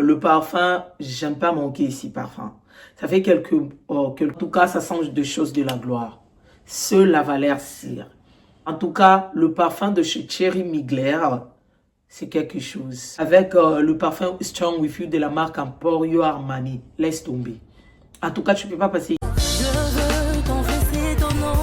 Le parfum, j'aime pas manquer ici parfum. Ça fait en tout cas, ça change de choses de la gloire. Seul la valeur cire. En tout cas, le parfum de chez Thierry Mugler, c'est quelque chose. Avec le parfum Strong With You de la marque Emporio Armani, laisse tomber. En tout cas, tu peux pas passer. Je veux confesser ton nom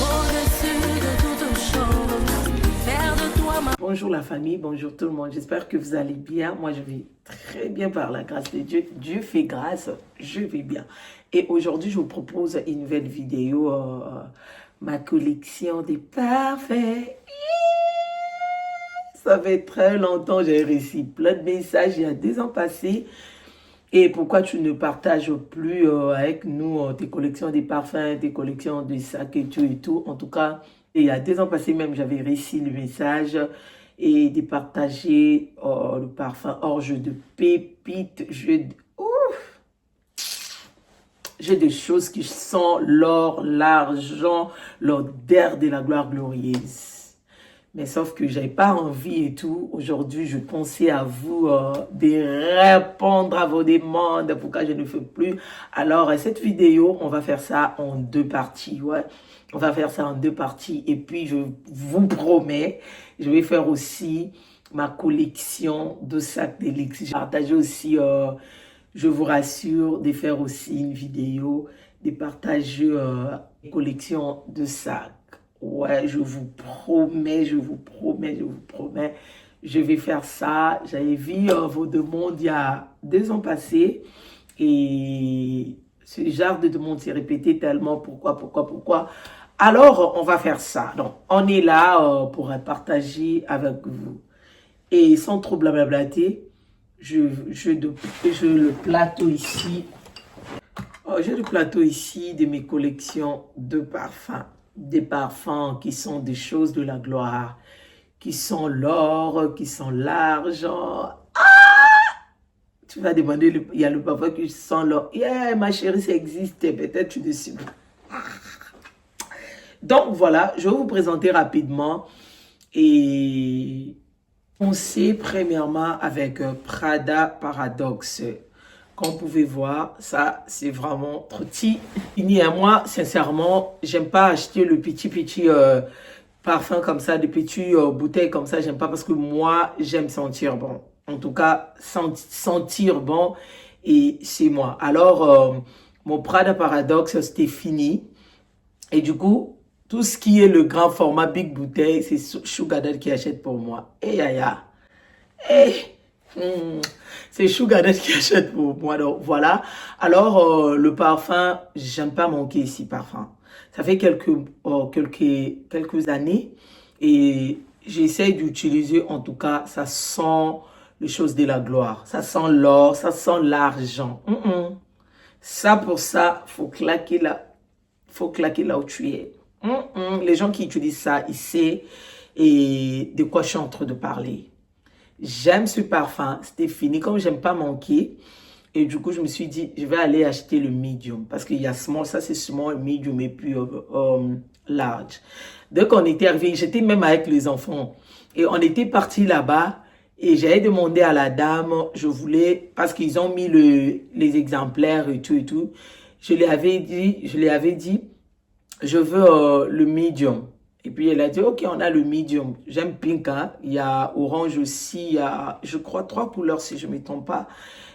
au-dessus de toute chose. Faire de toi ma... Bonjour la famille, bonjour tout le monde. J'espère que vous allez bien. Moi, je vais très bien par la grâce de Dieu. Dieu fait grâce, je vais bien. Et aujourd'hui, je vous propose une nouvelle vidéo. Ma collection des parfums. Ça fait très longtemps, j'ai reçu plein de messages il y a 2 ans passés. Et pourquoi tu ne partages plus avec nous tes collections de parfums, tes collections de sacs et tout et tout. En tout cas, il y a 2 ans passés même, j'avais reçu le message et de partager le parfum orge de pépites, j'ai des choses qui sont l'or, l'argent, l'odeur de la gloire glorieuse. Mais sauf que j'avais pas envie et tout. Aujourd'hui, je pensais à vous de répondre à vos demandes. Pourquoi je ne fais plus. Alors, cette vidéo, on va faire ça en 2 parties. Ouais. On va faire ça en 2 parties. Et puis, je vous promets, je vais faire aussi ma collection de sacs d'Elix. Je vais partager aussi, je vous rassure, de faire aussi une vidéo, de partager une collection de sacs. Ouais, je vous promets, je vous promets, je vous promets. Je vais faire ça. J'avais vu vos demandes il y a 2 ans passés. Et ce genre de demande s'est répété tellement. Pourquoi? Alors, on va faire ça. Donc, on est là pour partager avec vous. Et sans trop blablablater, j'ai le plateau ici. J'ai le plateau ici de mes collections de parfums. Des parfums qui sont des choses de la gloire, qui sont l'or, qui sont l'argent. Tu vas demander, il y a le parfum qui sent l'or. Yeah, ma chérie, ça existe, peut-être tu ne sais pas. Donc voilà, je vais vous présenter rapidement et commencer premièrement avec Prada Paradoxe. Comme vous pouvez voir, ça, c'est vraiment trop petit. Fini à moi, sincèrement, j'aime pas acheter le petit parfum comme ça, des petites bouteilles comme ça. J'aime pas parce que moi, j'aime sentir bon. En tout cas, sentir bon et c'est moi. Alors, mon Prada Paradoxe, c'était fini. Et du coup, tout ce qui est le grand format big bouteille, c'est Sugar Daddy qui achète pour moi. Et yaya. C'est Sugar Daddy qui achète pour moi. Donc voilà. Alors le parfum, j'aime pas manquer ici parfum. Ça fait quelques années et j'essaie d'utiliser, en tout cas, ça sent les choses de la gloire. Ça sent l'or, ça sent l'argent. Ça pour ça, faut claquer là où tu es. Les gens qui utilisent ça, ils savent et de quoi je suis en train de parler. J'aime ce parfum, c'était fini. Comme j'aime pas manquer, et du coup, je me suis dit, je vais aller acheter le medium. Parce qu'il y a small, ça c'est small, medium et puis large. Donc, on était arrivé, j'étais même avec les enfants. Et on était parti là-bas. Et j'avais demandé à la dame, je voulais, parce qu'ils ont mis les exemplaires et tout et tout. Je lui avais dit, je veux le medium. Et puis elle a dit, ok, on a le medium. J'aime pink, hein. Il y a orange aussi, il y a, je crois, 3 couleurs si je ne me trompe pas.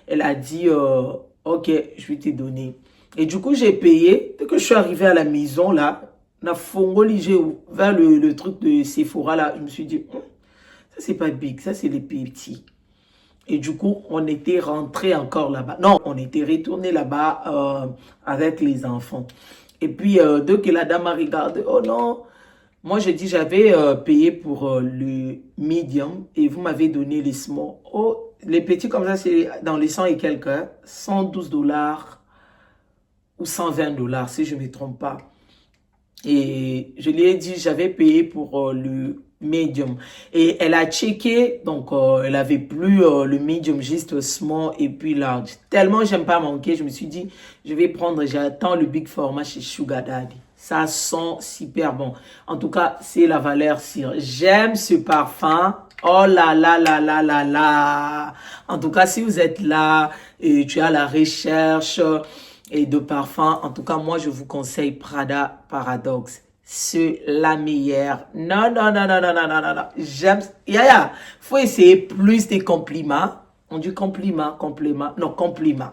Elle a dit, ok, je vais te donner. Et du coup, j'ai payé. Dès que je suis arrivé à la maison, là, j'ai ouvert le truc de Sephora, là. Je me suis dit, ça, c'est pas big, ça, c'est les petits. Et du coup, on était rentré encore là-bas. Non, on était retourné là-bas avec les enfants. Et puis, dès que la dame a regardé, oh non, moi, j'ai dit, j'avais payé pour le medium et vous m'avez donné les small. Oh, les petits comme ça, c'est dans les 100 et quelques, hein, 112 $ ou 120 $ si je ne me trompe pas. Et je lui ai dit, j'avais payé pour le medium. Et elle a checké, donc elle avait plus le medium, juste small et puis large. Tellement j'aime pas manquer, je me suis dit, je vais prendre, j'attends le big format chez Sugar Daddy. Ça sent super bon. En tout cas, c'est la valeur sûre. J'aime ce parfum. Oh là là là là là là. En tout cas, si vous êtes là et tu as la recherche et de parfum, en tout cas, moi, je vous conseille Prada Paradoxe. C'est la meilleure. Non, non, non, non, non, non, non, non, non. J'aime. Yaya, faut essayer plus des compliments. On dit compliment, compliment. Non, compliment.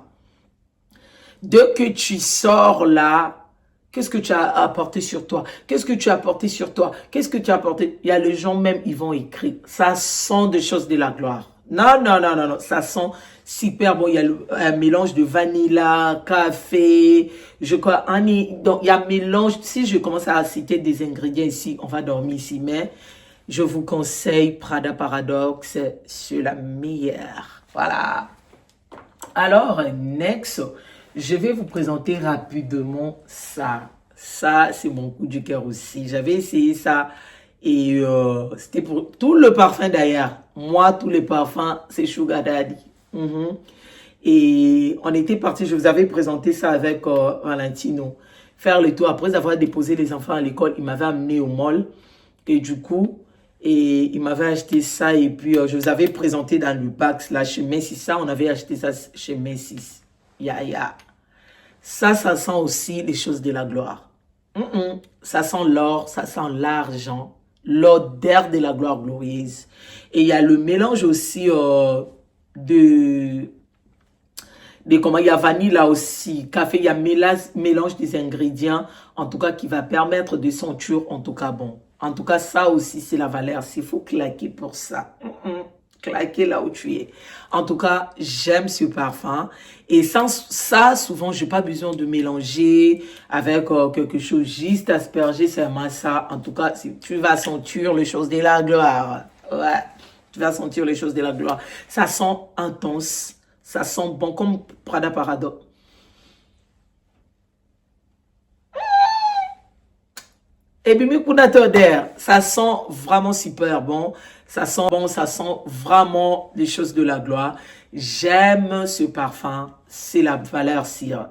Dès que tu sors là, qu'est-ce que tu as apporté sur toi? Qu'est-ce que tu as apporté sur toi? Qu'est-ce que tu as apporté? Il y a les gens même, ils vont écrire. Ça sent des choses de la gloire. Non, non, non, non, non. Ça sent super bon. Il y a un mélange de vanilla, café, je crois, donc il y a un mélange. Si je commence à citer des ingrédients ici, on va dormir ici. Mais je vous conseille Prada Paradoxe. C'est la meilleure. Voilà. Alors, next, je vais vous présenter rapidement ça. Ça, c'est mon coup du cœur aussi. J'avais essayé ça et c'était pour tout le parfum d'ailleurs. Moi, tous les parfums, c'est Sugar Daddy. Et on était parti, je vous avais présenté ça avec Valentino. Faire le tour, après avoir déposé les enfants à l'école, il m'avait amené au mall. Et du coup, il m'avait acheté ça et puis je vous avais présenté dans le bac là chez Macy's. Ça, on avait acheté ça chez Macy's. Ça sent aussi les choses de la gloire. Ça sent l'or, ça sent l'argent, l'odeur de la gloire glorieuse. Et il y a le mélange aussi comment il y a vanille là aussi, café, il y a mélange des ingrédients, en tout cas qui va permettre de sentir, en tout cas bon. En tout cas, ça aussi, c'est la valeur. Il faut claquer pour ça. Claquer là où tu es. En tout cas, j'aime ce parfum. Et sans ça, souvent, je n'ai pas besoin de mélanger avec quelque chose. Juste asperger seulement ça. En tout cas, tu vas sentir les choses de la gloire. Ouais, tu vas sentir les choses de la gloire. Ça sent intense. Ça sent bon comme Prada Paradoxe. Et Bimi Kunater, ça sent vraiment super bon. Ça sent bon, ça sent vraiment les choses de la gloire. J'aime ce parfum. C'est la valeur sûre.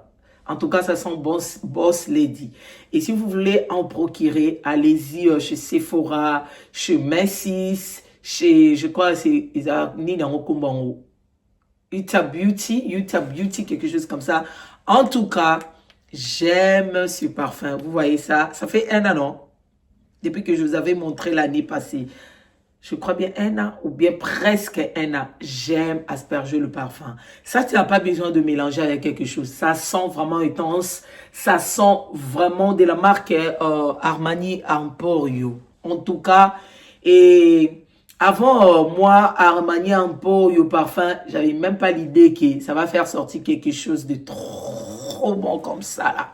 En tout cas, ça sent Boss Lady. Et si vous voulez en procurer, allez-y chez Sephora, chez Macy's, chez, je crois, c'est Utah Beauty, quelque chose comme ça. En tout cas, j'aime ce parfum. Vous voyez ça? Ça fait 1 an, non? Depuis que je vous avais montré l'année passée. Je crois bien 1 an ou bien presque 1 an. J'aime asperger le parfum. Ça, tu n'as pas besoin de mélanger avec quelque chose. Ça sent vraiment intense. Ça sent vraiment de la marque Armani Emporio. En tout cas, et avant, moi, Armani Emporio parfum, j'avais même pas l'idée que ça va faire sortir quelque chose de trop bon comme ça, là.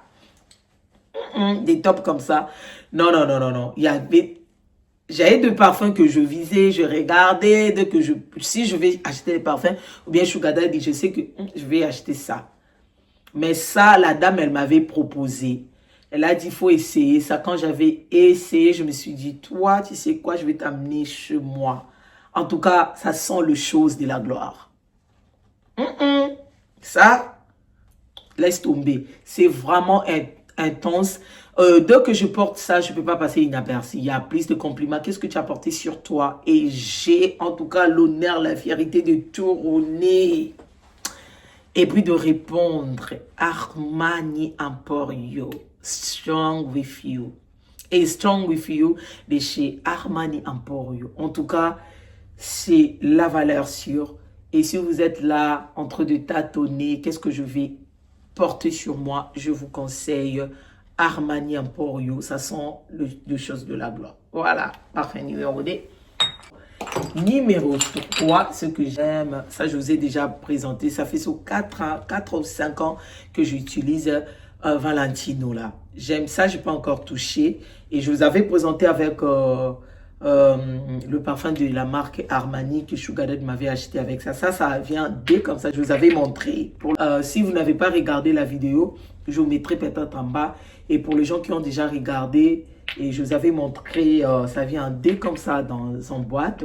Des tops comme ça. Non, non, non, non, non. J'avais deux parfums que je visais, je regardais, si je vais acheter des parfums, ou bien Sugar Daddy, je sais que je vais acheter ça. Mais ça, la dame, elle m'avait proposé. Elle a dit, il faut essayer ça. Quand j'avais essayé, je me suis dit, toi, tu sais quoi, je vais t'amener chez moi. En tout cas, ça sent les choses de la gloire. Ça, laisse tomber. C'est vraiment intense. Dès que je porte ça, je ne peux pas passer inaperçu. Il y a plus de compliments. Qu'est-ce que tu as porté sur toi? Et j'ai en tout cas l'honneur, la fierté de tourner et puis de répondre. Armani Emporio, Strong With You. Et Strong With You de chez Armani Emporio. En tout cas, c'est la valeur sûre. Et si vous êtes là, en train de tâtonner, qu'est-ce que je vais porter sur moi? Je vous conseille Armani Emporio. Ça sent les choses de la gloire. Voilà, parfait numéro 2. Numéro 3, ce que j'aime, ça je vous ai déjà présenté, ça fait sur 4 ou 5 ans que j'utilise Valentino là. J'aime ça, je n'ai pas encore touché. Et je vous avais présenté avec le parfum de la marque Armani que Sugar Daddy m'avait acheté avec ça. Ça vient dès comme ça, je vous avais montré. Si vous n'avez pas regardé la vidéo, je vous mettrai peut-être en bas. Et pour les gens qui ont déjà regardé, et je vous avais montré, ça vient dès comme ça dans une boîte.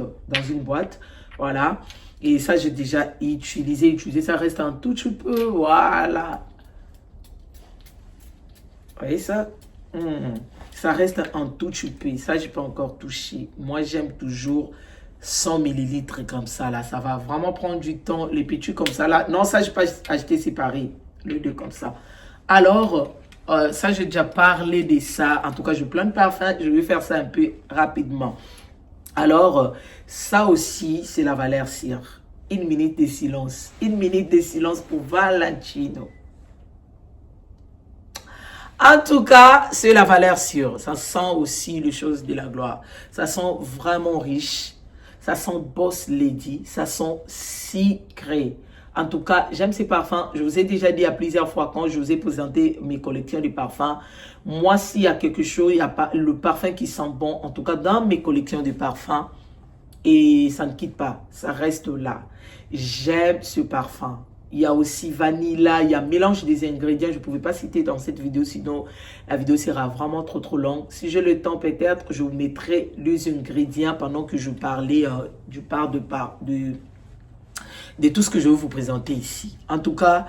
Voilà. Et ça, j'ai déjà utilisé. Ça reste un tout petit peu. Voilà. Vous voyez ça? Ça reste un tout chupé. Ça, je peux encore toucher. Moi, j'aime toujours 100 millilitres comme ça, là. Ça va vraiment prendre du temps. Les pétus comme ça, là. Non, ça, je peux acheter séparé. Les deux comme ça. Alors, ça, j'ai déjà parlé de ça. En tout cas, je plein de parfums. Je vais faire ça un peu rapidement. Alors, ça aussi, c'est la valeur cire. Une minute de silence. Une minute de silence pour Valentino. En tout cas, c'est la valeur sûre. Ça sent aussi les choses de la gloire. Ça sent vraiment riche. Ça sent boss lady. Ça sent secret. En tout cas, j'aime ces parfums. Je vous ai déjà dit à plusieurs fois quand je vous ai présenté mes collections de parfums. Moi, s'il y a quelque chose, il y a pas le parfum qui sent bon. En tout cas, dans mes collections de parfums. Et ça ne quitte pas. Ça reste là. J'aime ce parfum. Il y a aussi vanilla, il y a mélange des ingrédients. Je ne pouvais pas citer dans cette vidéo, sinon la vidéo sera vraiment trop longue. Si j'ai le temps, peut-être, je vous mettrai les ingrédients pendant que je parlais de tout ce que je vais vous présenter ici. En tout cas,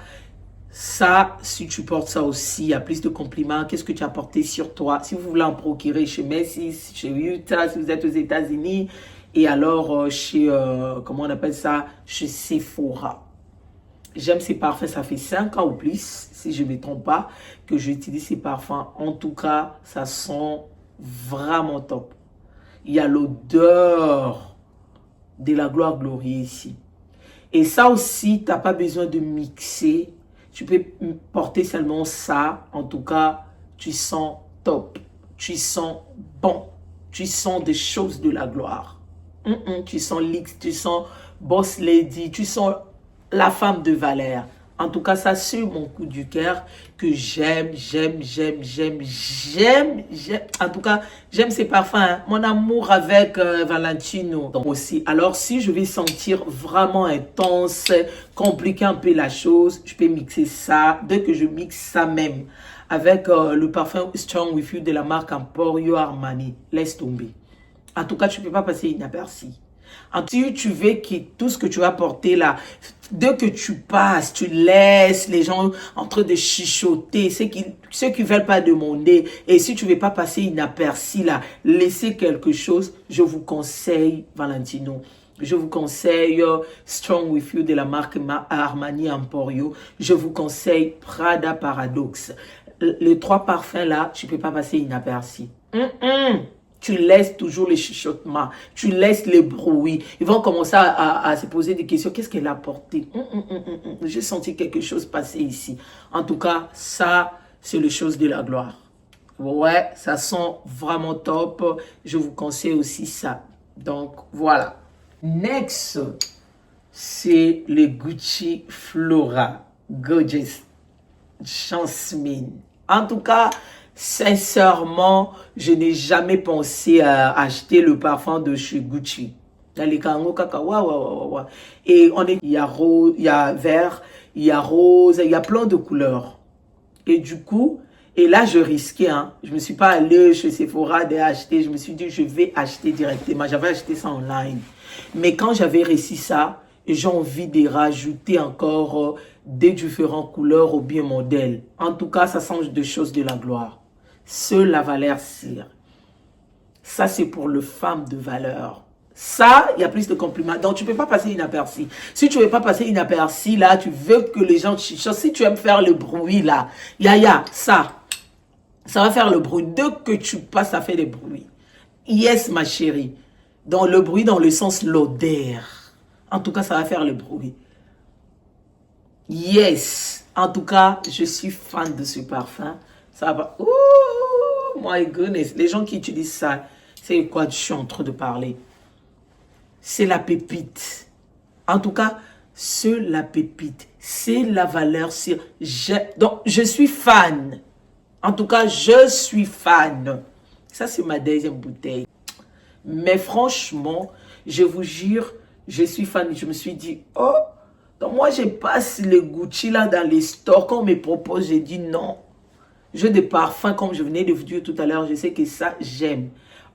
ça, si tu portes ça aussi, il y a plus de compliments. Qu'est-ce que tu as porté sur toi? Si vous voulez en procurer chez Macy's, chez Utah, si vous êtes aux États-Unis, et alors chez, comment on appelle ça, chez Sephora. J'aime ces parfums, ça fait 5 ans ou plus, si je ne me trompe pas, que j'utilise ces parfums. En tout cas, ça sent vraiment top. Il y a l'odeur de la gloire glorieuse ici. Et ça aussi, tu n'as pas besoin de mixer. Tu peux porter seulement ça. En tout cas, tu sens top. Tu sens bon. Tu sens des choses de la gloire. Tu sens l'X, tu sens boss lady, tu sens la femme de valeur. En tout cas, ça c'est mon coup du cœur que j'aime. En tout cas, j'aime ces parfums. Hein. Mon amour avec Valentino aussi. Alors, si je vais sentir vraiment intense, compliquer un peu la chose, je peux mixer ça. Dès que je mixe ça même avec le parfum Strong With You de la marque Emporio Armani, laisse tomber. En tout cas, tu ne peux pas passer inaperçu. Si tu veux que tout ce que tu vas porter là, dès que tu passes, tu laisses les gens en train de chuchoter, ceux qui veulent pas demander. Et si tu veux pas passer inaperçu là, laisser quelque chose, je vous conseille Valentino. Je vous conseille Strong With You de la marque Armani Emporio. Je vous conseille Prada Paradox. Les 3 parfums là, tu peux pas passer inaperçu. Tu laisses toujours les chuchotements, tu laisses les bruits. Ils vont commencer à se poser des questions. Qu'est-ce qu'elle a porté? J'ai senti quelque chose passer ici. En tout cas, ça, c'est les choses de la gloire. Ouais, ça sent vraiment top. Je vous conseille aussi ça. Donc, voilà. Next, c'est le Gucci Flora Gorgeous Jasmine. En tout cas, sincèrement, je n'ai jamais pensé à acheter le parfum de chez Gucci. Et il y a rose, il y a vert, il y a rose, il y a plein de couleurs. Et du coup, et là, je risquais. Hein. Je ne me suis pas allé chez Sephora d'acheter. Je me suis dit, je vais acheter directement. J'avais acheté ça online. Mais quand j'avais réussi ça, j'ai envie de rajouter encore des différentes couleurs ou bien modèles. En tout cas, ça change de choses de la gloire. Seule la valeur cire. Ça, c'est pour les femmes de valeur. Ça, il y a plus de compliments. Donc, tu ne peux pas passer inaperçu. Si tu ne veux pas passer inaperçu, là, tu veux que les gens chuchotent. Si tu aimes faire le bruit, là, ça va faire le bruit. Dès que tu passes, ça fait des bruits. Yes, ma chérie. Dans le bruit, dans le sens l'odeur. En tout cas, ça va faire le bruit. Yes. En tout cas, je suis fan de ce parfum. Ça va. Oh my goodness. Les gens qui utilisent ça, c'est quoi je suis en train de parler. C'est la pépite. En tout cas, c'est la pépite. C'est la valeur. Donc, je suis fan. En tout cas, je suis fan. Ça, c'est ma deuxième bouteille. Mais franchement, je vous jure, je suis fan. Je me suis dit, oh, donc moi, je passe le Gucci là dans les stores. Quand on me propose, j'ai dit non. J'ai des parfums, comme je venais de vous dire tout à l'heure, je sais que ça, j'aime.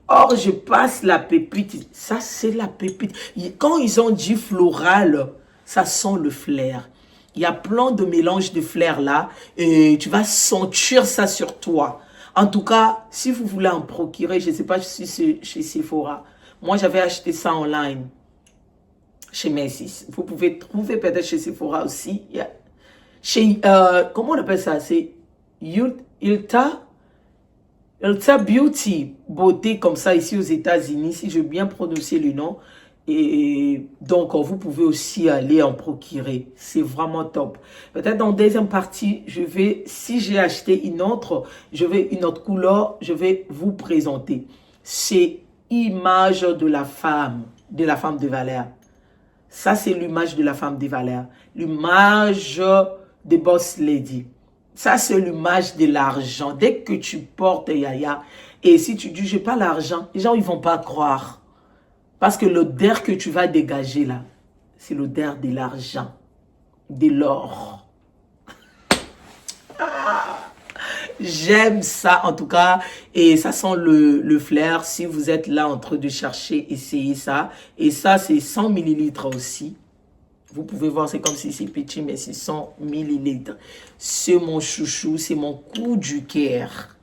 Or, je passe la pépite. Ça, c'est la pépite. Quand ils ont dit floral, ça sent le flair. Il y a plein de mélanges de flair là. Et tu vas sentir ça sur toi. En tout cas, si vous voulez en procurer, je ne sais pas si c'est chez Sephora. Moi, j'avais acheté ça online chez Macy's. Vous pouvez trouver peut-être chez Sephora aussi. Chez, comment on appelle ça? C'est Ulta Beauty, beauté comme ça ici aux États-Unis, si je veux bien prononcer le nom. Et donc, vous pouvez aussi aller en procurer. C'est vraiment top. Peut-être dans la deuxième partie, si j'ai acheté une autre couleur, je vais vous présenter. C'est image de la femme de valeur. Ça, c'est l'image de la femme de valeur. L'image de Boss Lady. Ça, c'est l'image de l'argent. Dès que tu portes Yaya, et si tu dis, j'ai pas l'argent, les gens, ils vont pas croire. Parce que l'odeur que tu vas dégager là, c'est l'odeur de l'argent, de l'or. J'aime ça en tout cas. Et ça sent le flair. Si vous êtes là en train de chercher, essayez ça. Et ça, c'est 100 millilitres aussi. Vous pouvez voir, c'est comme si c'est petit, mais c'est 100 millilitres. C'est mon chouchou, c'est mon coup du cœur.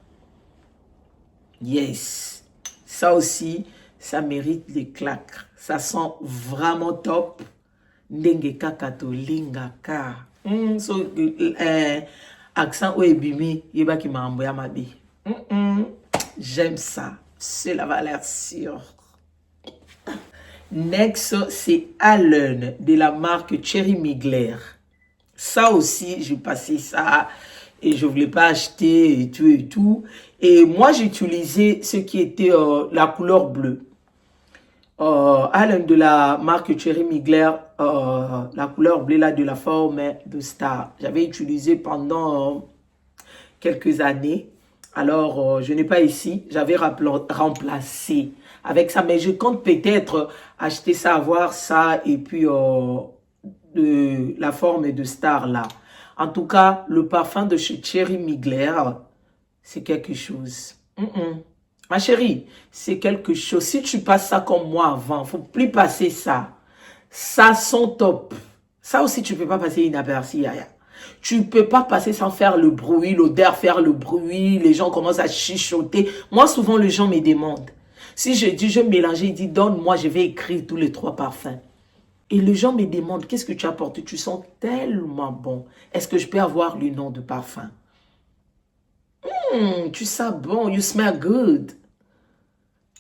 Yes. Ça aussi, ça mérite les claques. Ça sent vraiment top. Ndengeka katolingaka. Accent oebimi, yeba ki mamboya mabi. J'aime ça. C'est la valeur sûre. Next, c'est Allen de la marque Thierry Mugler. Ça aussi, j'ai passé ça et je ne voulais pas acheter et tout et tout. Et moi, j'ai utilisé ce qui était la couleur bleue. Allen de la marque Thierry Mugler, la couleur bleue là de la forme de star. J'avais utilisé pendant quelques années. Alors, je n'ai pas ici. J'avais remplacé avec ça. Mais je compte peut-être acheter ça, avoir ça et puis de la forme de star là. En tout cas, le parfum de chez Thierry Mugler, c'est quelque chose. Ma chérie, c'est quelque chose. Si tu passes ça comme moi avant, faut plus passer ça. Ça sent top. Ça aussi, tu peux pas passer inaperçu, Yaya. Tu peux pas passer sans faire le bruit, l'odeur, faire le bruit. Les gens commencent à chuchoter. Moi, souvent, les gens me demandent. Si je dis, je mélange, ils disent, donne-moi, je vais écrire tous les 3 parfums. Et les gens me demandent, qu'est-ce que tu as porté? Tu sens tellement bon. Est-ce que je peux avoir le nom de parfum? Tu sens bon. You smell good.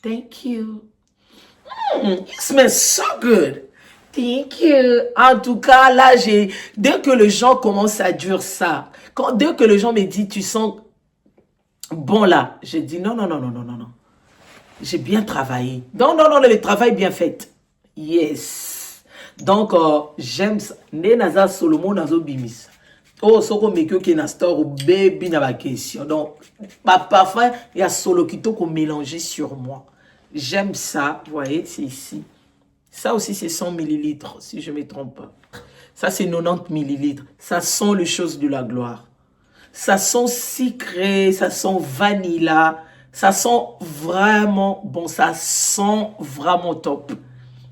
Thank you. You smell so good. Thank you. En tout cas, là, dès que les gens commencent à dire ça, dès que les gens me disent, tu sens bon là, je dis non. J'ai bien travaillé. Non, le travail bien fait. Yes. Donc, j'aime ça. Nenaza Solomon nazo bimis. Oh, soko mekyo ki na store baby na ba question. Donc, parfum, il y a solo kito qu'on mélanger sur moi. J'aime ça. Vous voyez, c'est ici. Ça aussi, c'est 100 millilitres, si je ne me trompe pas. Ça, c'est 90 millilitres. Ça sent les choses de la gloire. Ça sent sucré, ça sent vanilla. Ça sent vraiment bon. Ça sent vraiment top.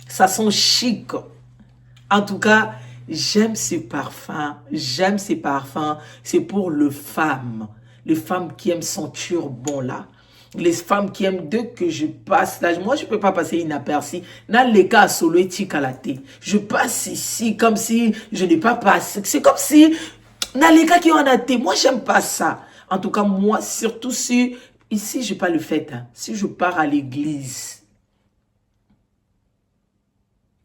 Ça sent chic. En tout cas, j'aime ces parfums. J'aime ces parfums. C'est pour les femmes. Les femmes qui aiment sentir bon là. Les femmes qui aiment, dès que je passe là, moi je peux pas passer inaperçu. Dans les cas solo et je passe ici comme si je n'ai pas passé. C'est comme si, dans les cas qui ont un thé, moi j'aime pas ça. En tout cas, moi, surtout si, ici j'ai pas le fait, hein. Si je pars à l'église,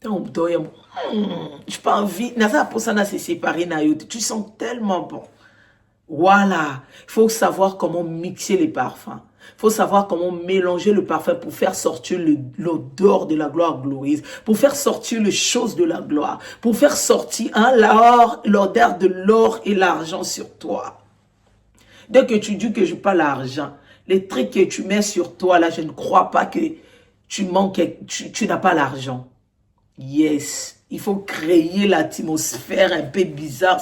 j'ai pas envie, pour ça, c'est séparé, tu sens tellement bon. Voilà, il faut savoir comment mixer les parfums. Il faut savoir comment mélanger le parfum pour faire sortir l'odeur de la gloire glorieuse, pour faire sortir les choses de la gloire, pour faire sortir l'odeur de l'or et l'argent sur toi. Dès que tu dis que je n'ai pas l'argent, les trucs que tu mets sur toi, là, je ne crois pas que tu manques, tu n'as pas l'argent. Yes, il faut créer l'atmosphère un peu bizarre.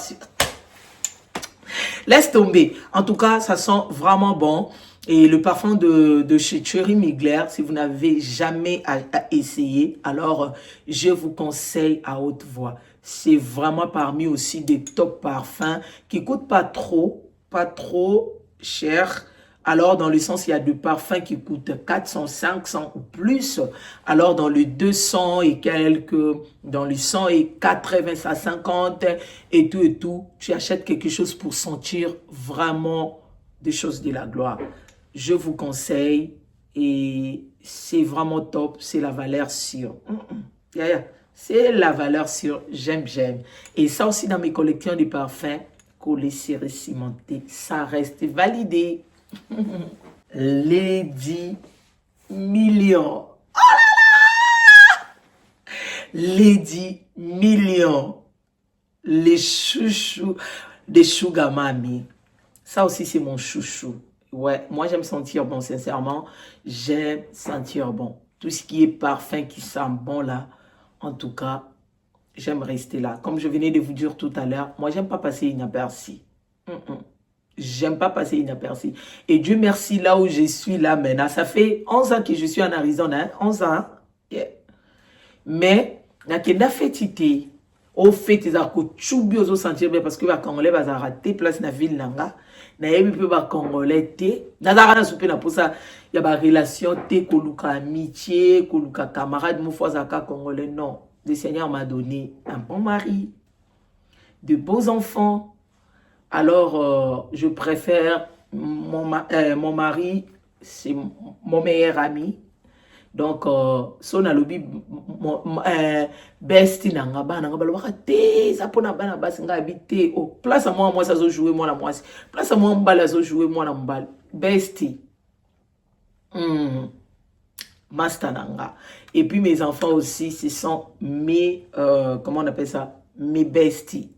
Laisse tomber. En tout cas, ça sent vraiment bon. Et le parfum de chez Thierry Mugler, si vous n'avez jamais à essayer, alors je vous conseille à haute voix. C'est vraiment parmi aussi des top parfums qui ne coûtent pas trop cher. Alors, dans le sens, il y a des parfums qui coûtent 400, 500 ou plus. Alors, dans le 200 et quelques, dans le 100 et 80, ça 50 et tout, tu achètes quelque chose pour sentir vraiment des choses de la gloire. Je vous conseille et c'est vraiment top. C'est la valeur sûre. C'est la valeur sûre. J'aime. Et ça aussi, dans mes collections de parfums, collé, serré, cimenté, ça reste validé. Lady Million. Oh là là! Lady Million. Les chouchous des Sugar Mami. Ça aussi, c'est mon chouchou. Ouais, moi, j'aime sentir bon, sincèrement. J'aime sentir bon. Tout ce qui est parfum qui sent bon là, en tout cas, j'aime rester là. Comme je venais de vous dire tout à l'heure, moi, j'aime pas passer inaperçu. J'aime pas passer inaperçu. Et Dieu merci, là où je suis là maintenant, ça fait 11 ans que je suis en Arizona, hein? 11 ans. Yeah. Mais, nakenda fetité, au fait, ils ont choubi aux sentir bien parce que les Congolais vont rater place na ville nanga. Na yebi pe ba Congolais té. Na zara soupe na pour ça, il y a ba relation té koluka amitié, koluka camarade, mon fois zaka Congolais non. Le Seigneur m'a donné un bon mari, de beaux enfants. Alors, je préfère mon mari, c'est mon meilleur ami. Donc, son alobi besti nanga bana nga balobaka te ça pona bana basi nga habité au place à moi ça zo jouer moi la moi place à moi mbala zo jouer moi la mbala besti master nanga. Et puis mes enfants aussi, ce sont mes comment on appelle ça, mes besties,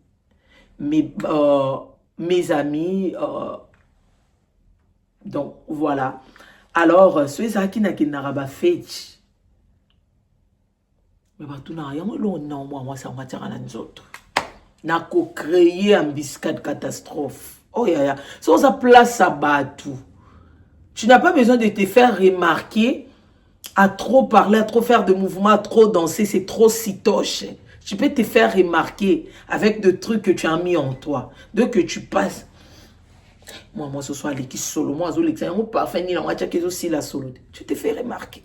mes amis, donc voilà. Alors ceux qui n'a pas fait mais bah tout n'a rien non moi ça m'a tiré à nous autres n'a qu'au créer un biscuit catastrophe. Oh ya sans sa place à battre. Tu n'as pas besoin de te faire remarquer à trop parler, à trop faire de mouvements, à trop danser, c'est trop sitoche. Tu peux te faire remarquer avec des trucs que tu as mis en toi, de que tu passes. Moi ce soir l'équipe solo, moi zo l'exemple parfait ni la moitié que aussi la solo. Tu te fais remarquer.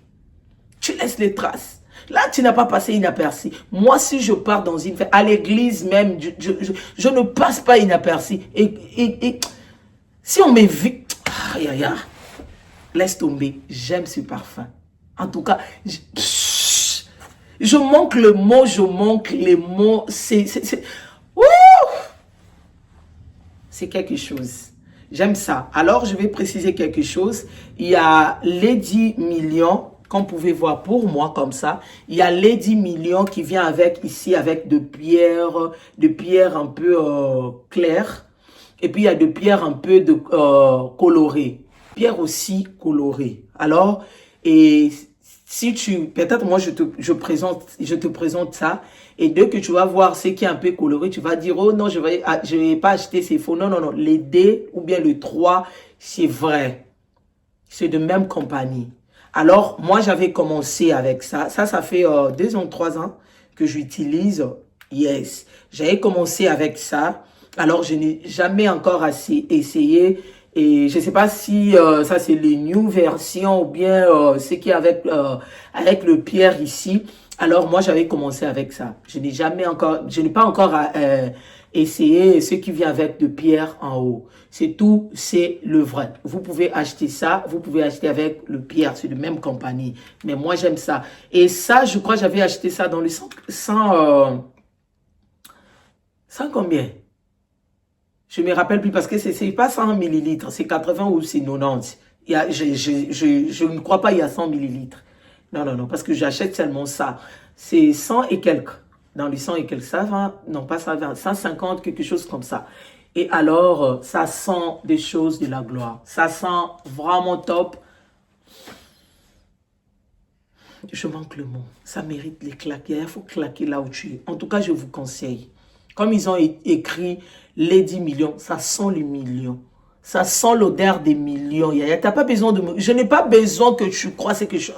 Tu laisses les traces. Là, tu n'as pas passé inaperçu. Moi, si je pars dans une fête, à l'église même, je ne passe pas inaperçu. Et si on m'évite, laisse tomber. J'aime ce parfum. En tout cas, je manque le mot, je manque les mots. C'est quelque chose. J'aime ça. Alors, je vais préciser quelque chose. Il y a Lady Million, comme vous pouvez voir pour moi comme ça. Il y a Lady Million qui vient avec ici, avec de pierres un peu claires. Et puis, il y a de pierres un peu colorées. Pierres aussi colorées. Alors, et si tu, peut-être moi je te présente ça, et dès que tu vas voir ce qui est un peu coloré, tu vas dire, oh non, je vais pas acheter, c'est faux. Non, les 2 ou bien le 3, c'est vrai. C'est de même compagnie. Alors, moi j'avais commencé avec ça. Ça fait 2 ans, 3 ans que j'utilise. Yes. J'avais commencé avec ça. Alors, je n'ai jamais encore essayé. Et je ne sais pas si ça c'est les new versions ou bien ce qui est avec le pierre ici. Alors moi j'avais commencé avec ça. Je n'ai pas encore essayé ce qui vient avec de pierre en haut. C'est tout, c'est le vrai. Vous pouvez acheter ça, vous pouvez acheter avec le pierre, c'est de même compagnie. Mais moi j'aime ça. Et ça, je crois j'avais acheté ça dans le 100 combien? Je ne me rappelle plus parce que c'est pas 100 millilitres, c'est 80 ou c'est 90. Je ne crois pas il y a 100 millilitres. Non, parce que j'achète seulement ça. C'est 100 et quelques. Dans les 100 et quelques, ça va, non pas ça va, 150, quelque chose comme ça. Et alors, ça sent des choses de la gloire. Ça sent vraiment top. Je manque le mot. Ça mérite les claquer. Il faut claquer là où tu es. En tout cas, je vous conseille. Comme ils ont écrit Lady Million, ça sent les millions. Ça sent l'odeur des millions. T'as pas besoin de... Je n'ai pas besoin que tu crois ce que je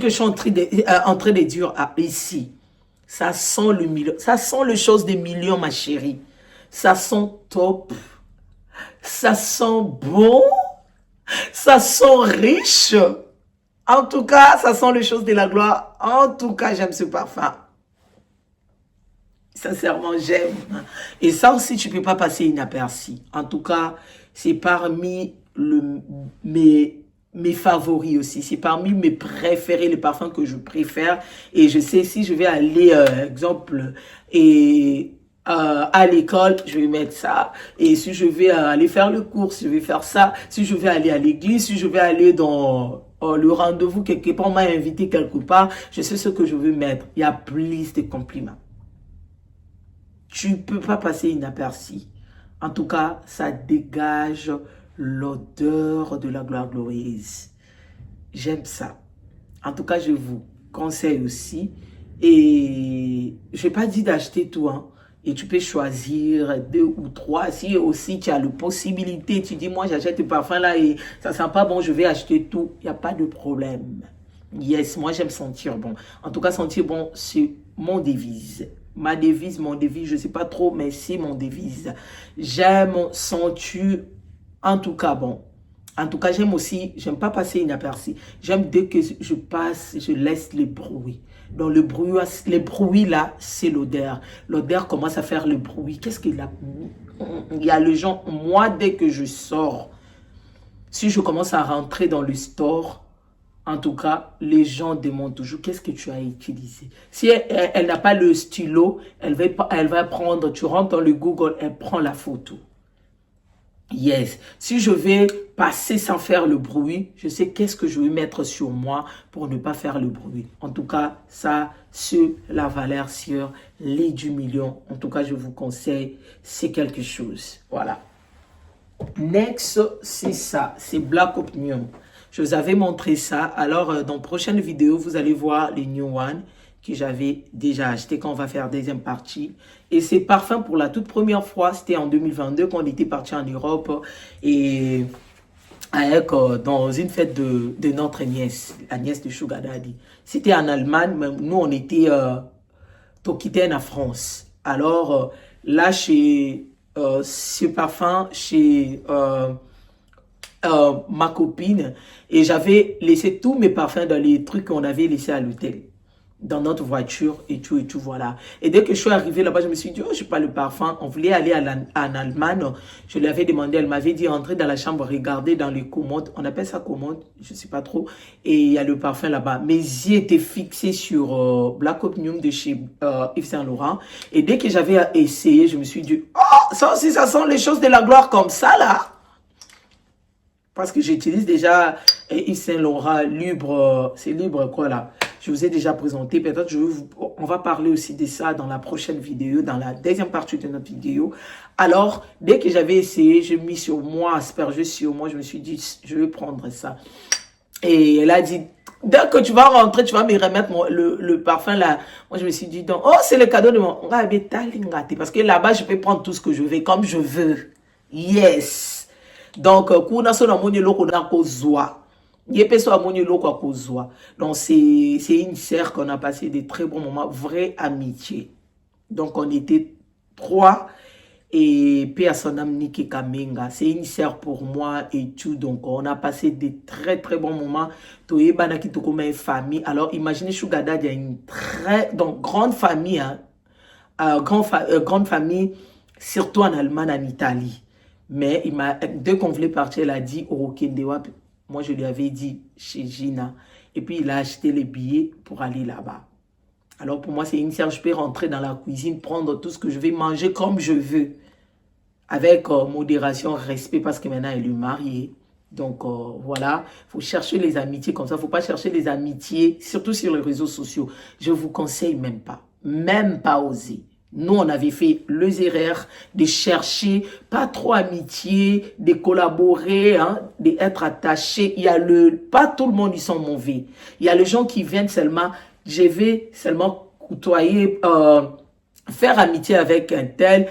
suis en train de dire ici. Ça sent le million. Ça sent les choses des millions, ma chérie. Ça sent top. Ça sent bon. Ça sent riche. En tout cas, ça sent les choses de la gloire. En tout cas, j'aime ce parfum. Sincèrement, j'aime. Et ça aussi, tu ne peux pas passer inaperçu. En tout cas, c'est parmi mes favoris aussi. C'est parmi mes préférés, les parfums que je préfère. Et je sais, si je vais aller, exemple, à l'école, je vais mettre ça. Et si je vais aller faire le cours, je vais faire ça. Si je vais aller à l'église, si je vais aller dans le rendez-vous quelque part, on m'a invité quelque part, je sais ce que je veux mettre. Il y a plus de compliments. Tu ne peux pas passer inaperçu. En tout cas, ça dégage l'odeur de la gloire glorieuse. J'aime ça. En tout cas, je vous conseille aussi. Et je n'ai pas dit d'acheter tout, hein. Et tu peux choisir 2 ou 3. Si aussi tu as la possibilité, tu dis, moi j'achète le parfum là et ça sent pas bon, je vais acheter tout. Il n'y a pas de problème. Yes, moi j'aime sentir bon. En tout cas, sentir bon, c'est mon devise. Ma devise, mon devise, je ne sais pas trop, mais c'est mon devise. J'aime sentir, en tout cas, bon. En tout cas, j'aime aussi, j'aime pas passer inaperçu. J'aime dès que je passe, je laisse les bruits. Donc, le bruit, les bruits là, c'est l'odeur. L'odeur commence à faire le bruit. Qu'est-ce qu'il a? Il y a les gens, moi, dès que je sors, si je commence à rentrer dans le store, en tout cas, les gens demandent toujours qu'est-ce que tu as utilisé. Si elle n'a pas le stylo, elle va prendre, tu rentres dans le Google, elle prend la photo. Yes. Si je vais passer sans faire le bruit, je sais qu'est-ce que je vais mettre sur moi pour ne pas faire le bruit. En tout cas, ça, sur la valeur sur les du million. En tout cas, je vous conseille, c'est quelque chose. Voilà. Next, c'est ça. C'est Black Opinion. Je vous avais montré ça. Alors, dans la prochaine vidéo, vous allez voir les New One que j'avais déjà acheté quand on va faire deuxième partie. Et ces parfums, pour la toute première fois, c'était en 2022 quand on était parti en Europe et avec, dans une fête de notre nièce, la nièce de Sugar Daddy. C'était en Allemagne, mais nous, on était Tokitaine à France. Alors, là, chez ce parfum, chez ma copine, et j'avais laissé tous mes parfums dans les trucs qu'on avait laissés à l'hôtel, dans notre voiture et tout, voilà. Et dès que je suis arrivée là-bas, je me suis dit, oh, je n'ai pas le parfum. On voulait aller en Allemagne. Je lui avais demandé, elle m'avait dit, entrez dans la chambre, regardez dans les commodes. On appelle ça commode, je ne sais pas trop. Et il y a le parfum là-bas. Mes yeux étaient fixés sur Black Opinion de chez Yves Saint Laurent. Et dès que j'avais essayé, je me suis dit, oh, ça aussi, ça sent les choses de la gloire comme ça, là. Parce que j'utilise déjà Yves Saint Laurent libre, c'est libre quoi là. Je vous ai déjà présenté, peut-être on va parler aussi de ça dans la prochaine vidéo, dans la deuxième partie de notre vidéo. Alors, dès que j'avais essayé, j'ai mis sur moi, aspergé sur moi, je me suis dit, je vais prendre ça. Et elle a dit, dès que tu vas rentrer, tu vas me remettre le parfum là. Moi, je me suis dit, donc, oh, c'est le cadeau de mon... Parce que là-bas, je peux prendre tout ce que je veux, comme je veux. Yes. Donc, donc, c'est une sœur qu'on a passé des très bons moments, vraie amitié. Donc, on était 3 et paix à son âme Niki Kamenga. C'est une sœur pour moi et tout. Donc, on a passé des très très bons moments. Famille. Alors, imaginez Sugar Daddy, il y a une très grande famille, hein, grande famille, surtout en Allemagne, en Italie. Mais dès qu'on voulait partir, elle a dit au Rokendewa. Moi, je lui avais dit chez Gina. Et puis, il a acheté les billets pour aller là-bas. Alors, pour moi, c'est une sœur. Je peux rentrer dans la cuisine, prendre tout ce que je vais manger comme je veux. Avec modération, respect, parce que maintenant, elle est mariée. Donc, voilà. Il faut chercher les amitiés comme ça. Il ne faut pas chercher les amitiés, surtout sur les réseaux sociaux. Je ne vous conseille même pas. Même pas oser. Nous, on avait fait les erreurs de chercher pas trop amitié, de collaborer, hein, d'être attaché. Il y a pas tout le monde, ils sont mauvais. Il y a les gens qui viennent seulement, je vais seulement côtoyer, faire amitié avec un tel,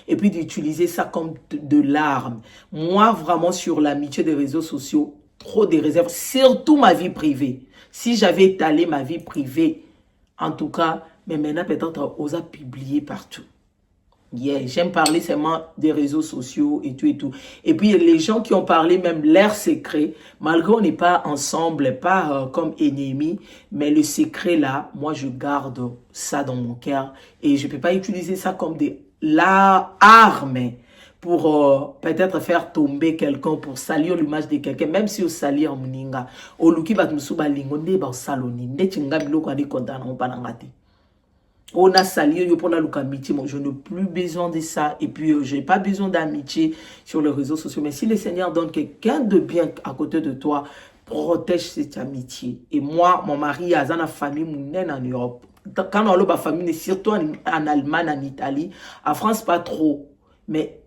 et puis d'utiliser ça comme de l'arme. Moi, vraiment, sur l'amitié des réseaux sociaux, trop de réserves, surtout ma vie privée. Si j'avais étalé ma vie privée, en tout cas, mais maintenant peut-être osa publier partout. Yeah, j'aime parler seulement des réseaux sociaux et tout et tout. Et puis les gens qui ont parlé même leurs secrets, malgré on n'est pas ensemble, pas comme ennemis, mais le secret là, moi je garde ça dans mon cœur et je peux pas utiliser ça comme des armes pour peut-être faire tomber quelqu'un, pour salir l'image de quelqu'un, même si on salit en muninga. Au luki bat musuba lingo ne ba saloni, ne tinga biloko adi kontana on panangate. On a sali, je n'ai plus besoin de ça. Et puis, je n'ai pas besoin d'amitié sur les réseaux sociaux. Mais si le Seigneur donne quelqu'un de bien à côté de toi, protège cette amitié. Et moi, mon mari, a une famille en Europe. Quand on a une famille, surtout en Allemagne, en Italie, en France, pas trop. Mais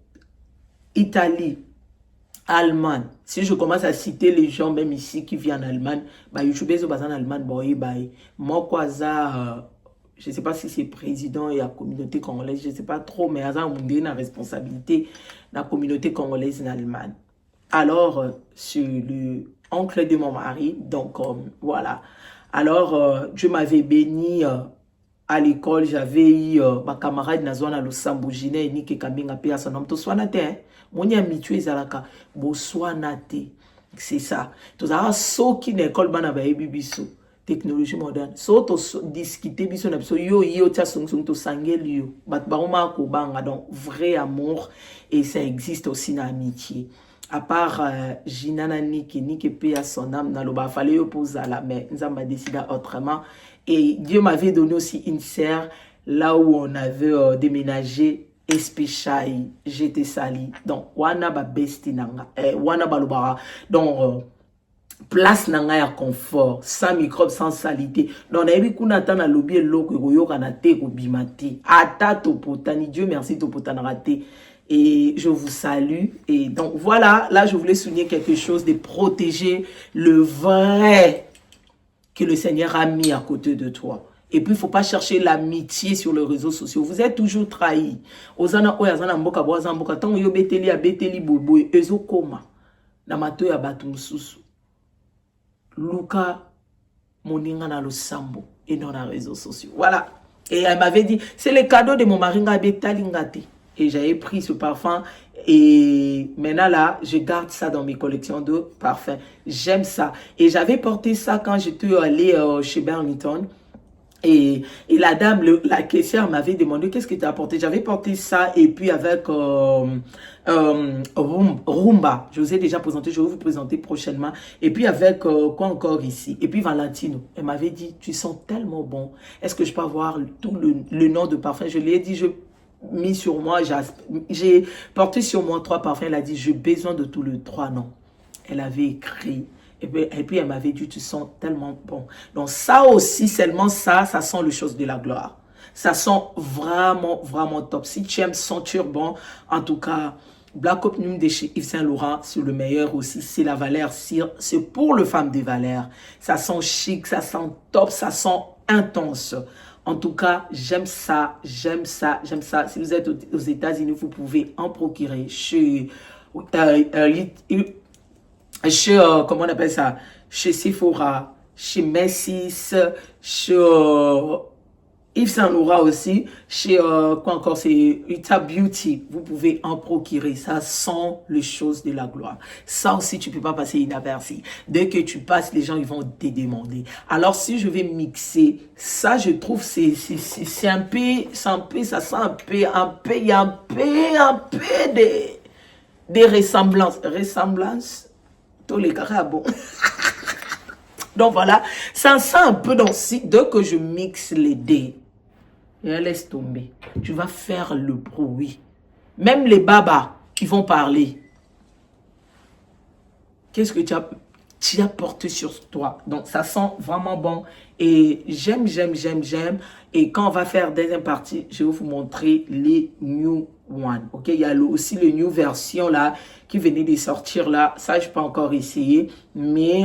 Italie, Allemagne. Si je commence à citer les gens, même ici, qui vivent en Allemagne, bah, YouTube, ils sont en Allemagne, moi, quoi, ça, je ne sais pas si c'est président et la communauté congolaise, je ne sais pas trop, mais il y a une responsabilité de la communauté congolaise en Allemagne. Alors, c'est le oncle de mon mari, donc voilà. Alors, Dieu m'avait béni à l'école, j'avais eu ma camarade Nazwana Losambo, Gine, Nike Kambinga, Pia, son nom, Toswanate, hein. Mon habitué, Zalaka, Boswanate, c'est ça. Tous les gens qui n'école, Banabaebibiso. Technologie moderne. So to discuter biso na biso yo tia song to sangel yo. Bat baroma ko banga donc vrai amour et ça existe aussi dans l'amitié. À part Jinana Niki paix à son âme dans le bas fallait yo pour la mais nous avons décidé autrement et Dieu m'avait donné aussi une serre là où on avait déménagé Espéchaï, j'étais sali. Donc wana ba besti nanga wana ba lobara donc place nanga ya confort, sans microbes, sans saleté. Donc, on a vu qu'on attend à l'objet l'eau kanate ko bimate. Ata to potani, Dieu merci to potana raté. Et je vous salue. Et donc, voilà, là, je voulais souligner quelque chose de protéger le vrai que le Seigneur a mis à côté de toi. Et puis, il ne faut pas chercher l'amitié sur les réseaux sociaux. Vous êtes toujours trahis. Ozana oyazana mboka boazana mboka tango yo beteli a beteli bobo ezo koma. Na mato ya batu mususu. Luka moninga na losambo et dans les réseaux sociaux. Voilà. Et elle m'avait dit, c'est le cadeau de mon mari Betalingate. Et j'avais pris ce parfum. Et maintenant là, je garde ça dans mes collections de parfums. J'aime ça. Et j'avais porté ça quand j'étais allée chez Burlington. Et la dame, la caissière m'avait demandé qu'est-ce que tu as apporté. J'avais porté ça et puis avec Rumba. Je vous ai déjà présenté, je vais vous présenter prochainement. Et puis avec quoi encore ici. Et puis Valentino. Elle m'avait dit, tu sens tellement bon. Est-ce que je peux avoir tout le nom de parfum? Je lui ai dit, mis sur moi, j'ai porté sur moi 3 parfums. Elle a dit, j'ai besoin de tous les 3 noms. Elle avait écrit. Et puis elle m'avait dit, tu sens tellement bon. Donc ça aussi, seulement ça sent les choses de la gloire. Ça sent vraiment, vraiment top. Si tu aimes sentir bon, en tout cas, Black Opnum de chez Yves Saint Laurent, c'est le meilleur aussi. C'est la Valère Cire. C'est pour les femmes des Valères. Ça sent chic, ça sent top, ça sent intense. En tout cas, j'aime ça, j'aime ça, j'aime ça. Si vous êtes aux États-Unis, vous pouvez en procurer chez... chez, comment on appelle ça, chez Sephora, chez Macy's, chez Yves Saint Laurent aussi, chez, quoi encore, c'est Utah Beauty, vous pouvez en procurer, ça sent les choses de la gloire. Ça aussi, tu peux pas passer inaperçu. Dès que tu passes, les gens, ils vont te demander. Alors, si je vais mixer, ça, je trouve, c'est un peu, ça sent un peu, il y a un peu de ressemblances, tous les carabos. Donc voilà, ça sent un peu dans si dès que je mixe les dés. Et laisse tomber. Tu vas faire le bruit. Même les babas, ils vont parler. Qu'est-ce que tu as porté sur toi? Donc ça sent vraiment bon. Et j'aime. Et quand on va faire deuxième partie, je vais vous montrer les New One. Ok, il y a aussi le New version là qui venait de sortir là. Ça, je peux encore essayer. Mais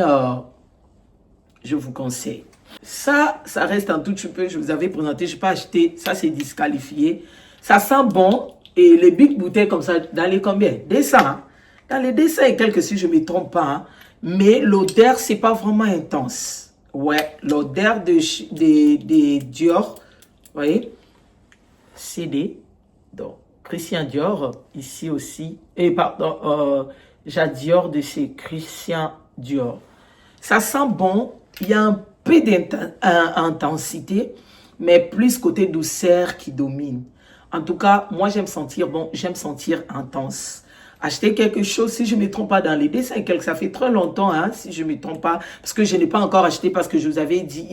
je vous conseille. Ça reste un tout petit peu, je vous avais présenté, je n'ai pas acheté, ça c'est disqualifié. Ça sent bon, et les big bouteilles comme ça, dans les combien? 200, hein? Dans les 200 et quelques, si je ne me trompe pas, hein? Mais l'odeur, c'est pas vraiment intense. Ouais, l'odeur de Dior, vous voyez, CD, donc Christian Dior, ici aussi. Et pardon, Jade Dior de chez Christian Dior. Ça sent bon, il y a un peu d'intensité, mais plus côté douceur qui domine. En tout cas, moi j'aime sentir bon, j'aime sentir intense. Acheter quelque chose, si je ne me trompe pas dans les dessins, ça fait très longtemps, hein, si je ne me trompe pas, parce que je n'ai pas encore acheté, parce que je vous avais dit,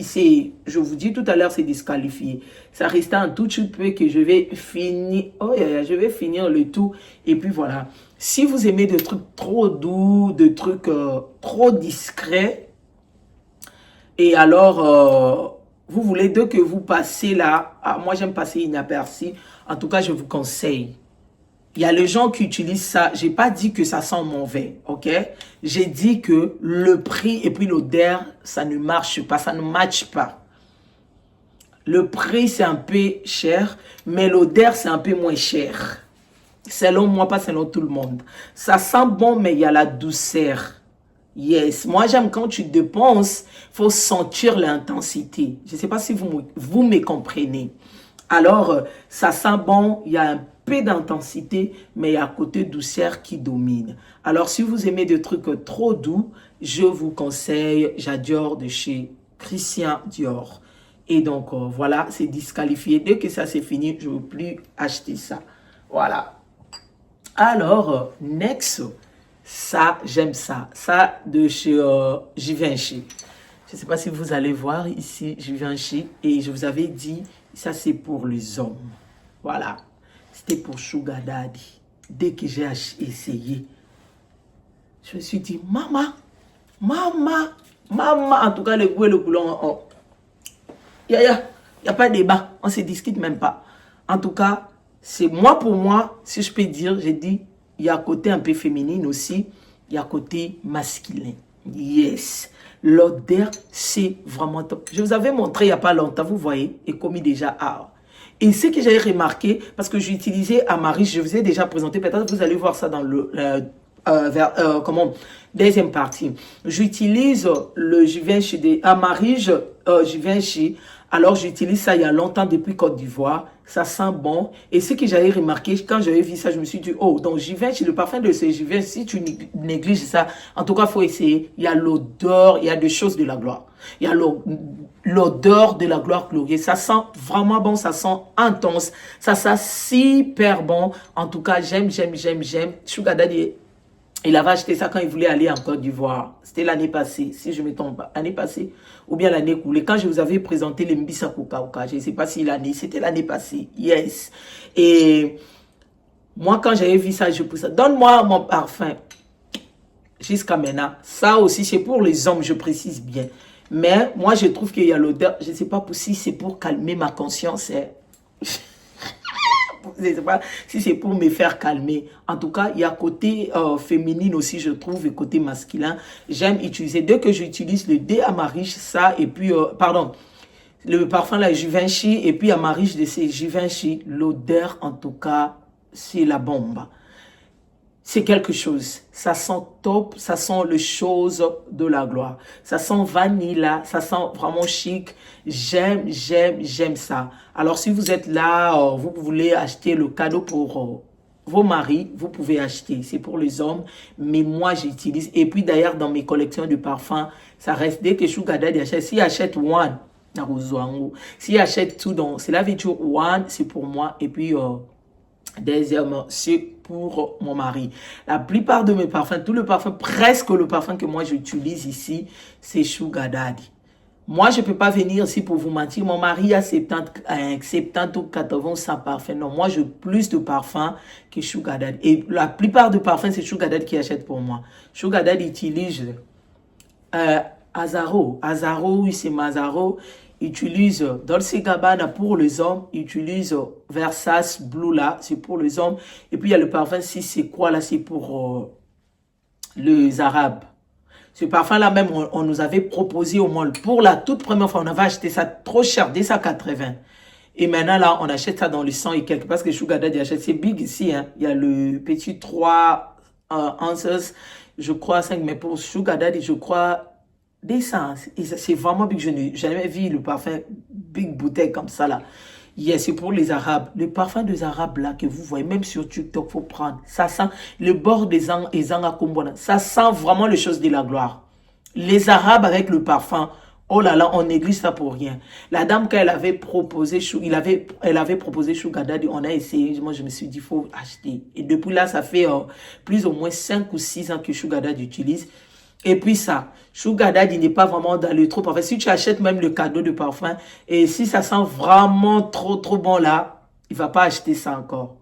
je vous dis tout à l'heure, c'est disqualifié. Ça restait un tout petit peu que je vais finir, je vais finir le tout, et puis voilà. Si vous aimez des trucs trop doux, des trucs trop discrets, et alors, vous voulez, dès que vous passez là, moi j'aime passer inaperçu, en tout cas je vous conseille. Il y a les gens qui utilisent ça. J'ai pas dit que ça sent mauvais, ok? J'ai dit que le prix et puis l'odeur, ça ne marche pas, ça ne matche pas. Le prix, c'est un peu cher, mais l'odeur, c'est un peu moins cher. Selon moi, pas selon tout le monde. Ça sent bon, mais il y a la douceur. Yes, moi j'aime quand tu dépenses, il faut sentir l'intensité. Je ne sais pas si vous me comprenez. Alors, ça sent bon, il y a un peu d'intensité, mais il y a un côté douceur qui domine. Alors, si vous aimez des trucs trop doux, je vous conseille Jade Dior de chez Christian Dior. Et donc, voilà, c'est disqualifié. Dès que ça c'est fini, je ne veux plus acheter ça. Voilà. Alors, next, ça, j'aime ça. Ça de chez Givenchy. Je ne sais pas si vous allez voir ici, Givenchy. Et je vous avais dit, ça c'est pour les hommes. Voilà. C'était pour Sugar Daddy. Dès que j'ai essayé, je me suis dit, maman. En tout cas, le goût et le couleur, il n'y a pas de débat. On ne se discute même pas. En tout cas, c'est moi pour moi, si je peux dire, j'ai dit, il y a un côté un peu féminin aussi. Il y a un côté masculin. Yes. L'odeur, c'est vraiment top. Je vous avais montré il n'y a pas longtemps, vous voyez, et commis déjà art. Et ce que j'ai remarqué, parce que j'ai utilisé Amarish, je vous ai déjà présenté, peut-être vous allez voir ça dans le deuxième partie. J'utilise le Givenchy de Amarish, Givenchy. Alors j'utilise ça il y a longtemps depuis Côte d'Ivoire. Ça sent bon. Et ce que j'avais remarqué, quand j'avais vu ça, je me suis dit, oh, donc Givenchy, le parfum de ce Givenchy, si tu négliges ça, en tout cas, il faut essayer. Il y a l'odeur, il y a des choses de la gloire. Il y a l'odeur de la gloire glorieuse. Ça sent vraiment bon, ça sent intense. Ça sent super bon. En tout cas, j'aime. Sugar Daddy, il avait acheté ça quand il voulait aller en Côte d'Ivoire. C'était l'année passée, si je ne me trompe pas. L'année passée ou bien l'année écoulée. Quand je vous avais présenté les Mbissa Kokauka, je ne sais pas si l'année, c'était l'année passée. Yes. Et moi, quand j'avais vu ça, je poussais. Donne-moi mon parfum. Jusqu'à maintenant. Ça aussi, c'est pour les hommes, je précise bien. Mais moi, je trouve qu'il y a l'odeur. Je ne sais pas si c'est pour calmer ma conscience. Je ne sais pas si c'est pour me faire calmer. En tout cas, il y a côté féminin aussi, je trouve, et côté masculin. J'aime utiliser. Dès que j'utilise le dé Amarish, ça, et puis, le parfum là, Givenchy, et puis Amarish de ces Givenchy, l'odeur, en tout cas, c'est la bombe. C'est quelque chose. Ça sent top, ça sent les choses de la gloire. Ça sent vanille, ça sent vraiment chic. J'aime ça. Alors, si vous êtes là, vous voulez acheter le cadeau pour vos maris, vous pouvez acheter. C'est pour les hommes, mais moi, j'utilise. Et puis, d'ailleurs, dans mes collections de parfums, ça reste dès que Sugar Daddy achète. S'il achète one, s'il achète tout, donc c'est la voiture one, c'est pour moi. Et puis, deuxièmement, c'est pour mon mari. La plupart de mes parfums, tout le parfum, presque le parfum que moi j'utilise ici, c'est Sugar Daddy. Moi, je ne peux pas venir ici pour vous mentir. Mon mari a 70 ou 80 sans parfum. Non, moi, j'ai plus de parfums que Sugar Daddy. Et la plupart de parfums, c'est Sugar Daddy qui achète pour moi. Sugar Daddy utilise Azaro. Azaro, oui, c'est Mazaro. Utilise Dolce Gabbana pour les hommes, utilise Versace Blue là, c'est pour les hommes. Et puis il y a le parfum, si c'est quoi là, c'est pour les Arabes. Ce parfum là même, on nous avait proposé au moins pour la toute première fois, on avait acheté ça trop cher, 280. Et maintenant là, on achète ça dans le 100 et quelques, parce que Sugar Daddy achète, c'est big ici, hein. Il y a le petit 3 ounces, je crois 5, mais pour Sugar Daddy, je crois des sens. C'est vraiment big. Je n'ai jamais vu le parfum big bouteille comme ça là. Yes, c'est pour les Arabes. Le parfum des Arabes là que vous voyez, même sur TikTok, faut prendre. Ça sent le bord des Zanga Kombona. Ça sent vraiment les choses de la gloire. Les Arabes avec le parfum. Oh là là, on néglige ça pour rien. La dame, quand elle avait proposé, elle avait proposé Sugar Daddy, on a essayé. Moi, je me suis dit, il faut acheter. Et depuis là, ça fait plus ou moins 5 ou 6 ans que Sugar Daddy utilise. Et puis ça, Sugar Daddy n'est pas vraiment dans le trop parfum. Si tu achètes même le cadeau de parfum, et si ça sent vraiment trop bon là, il va pas acheter ça encore.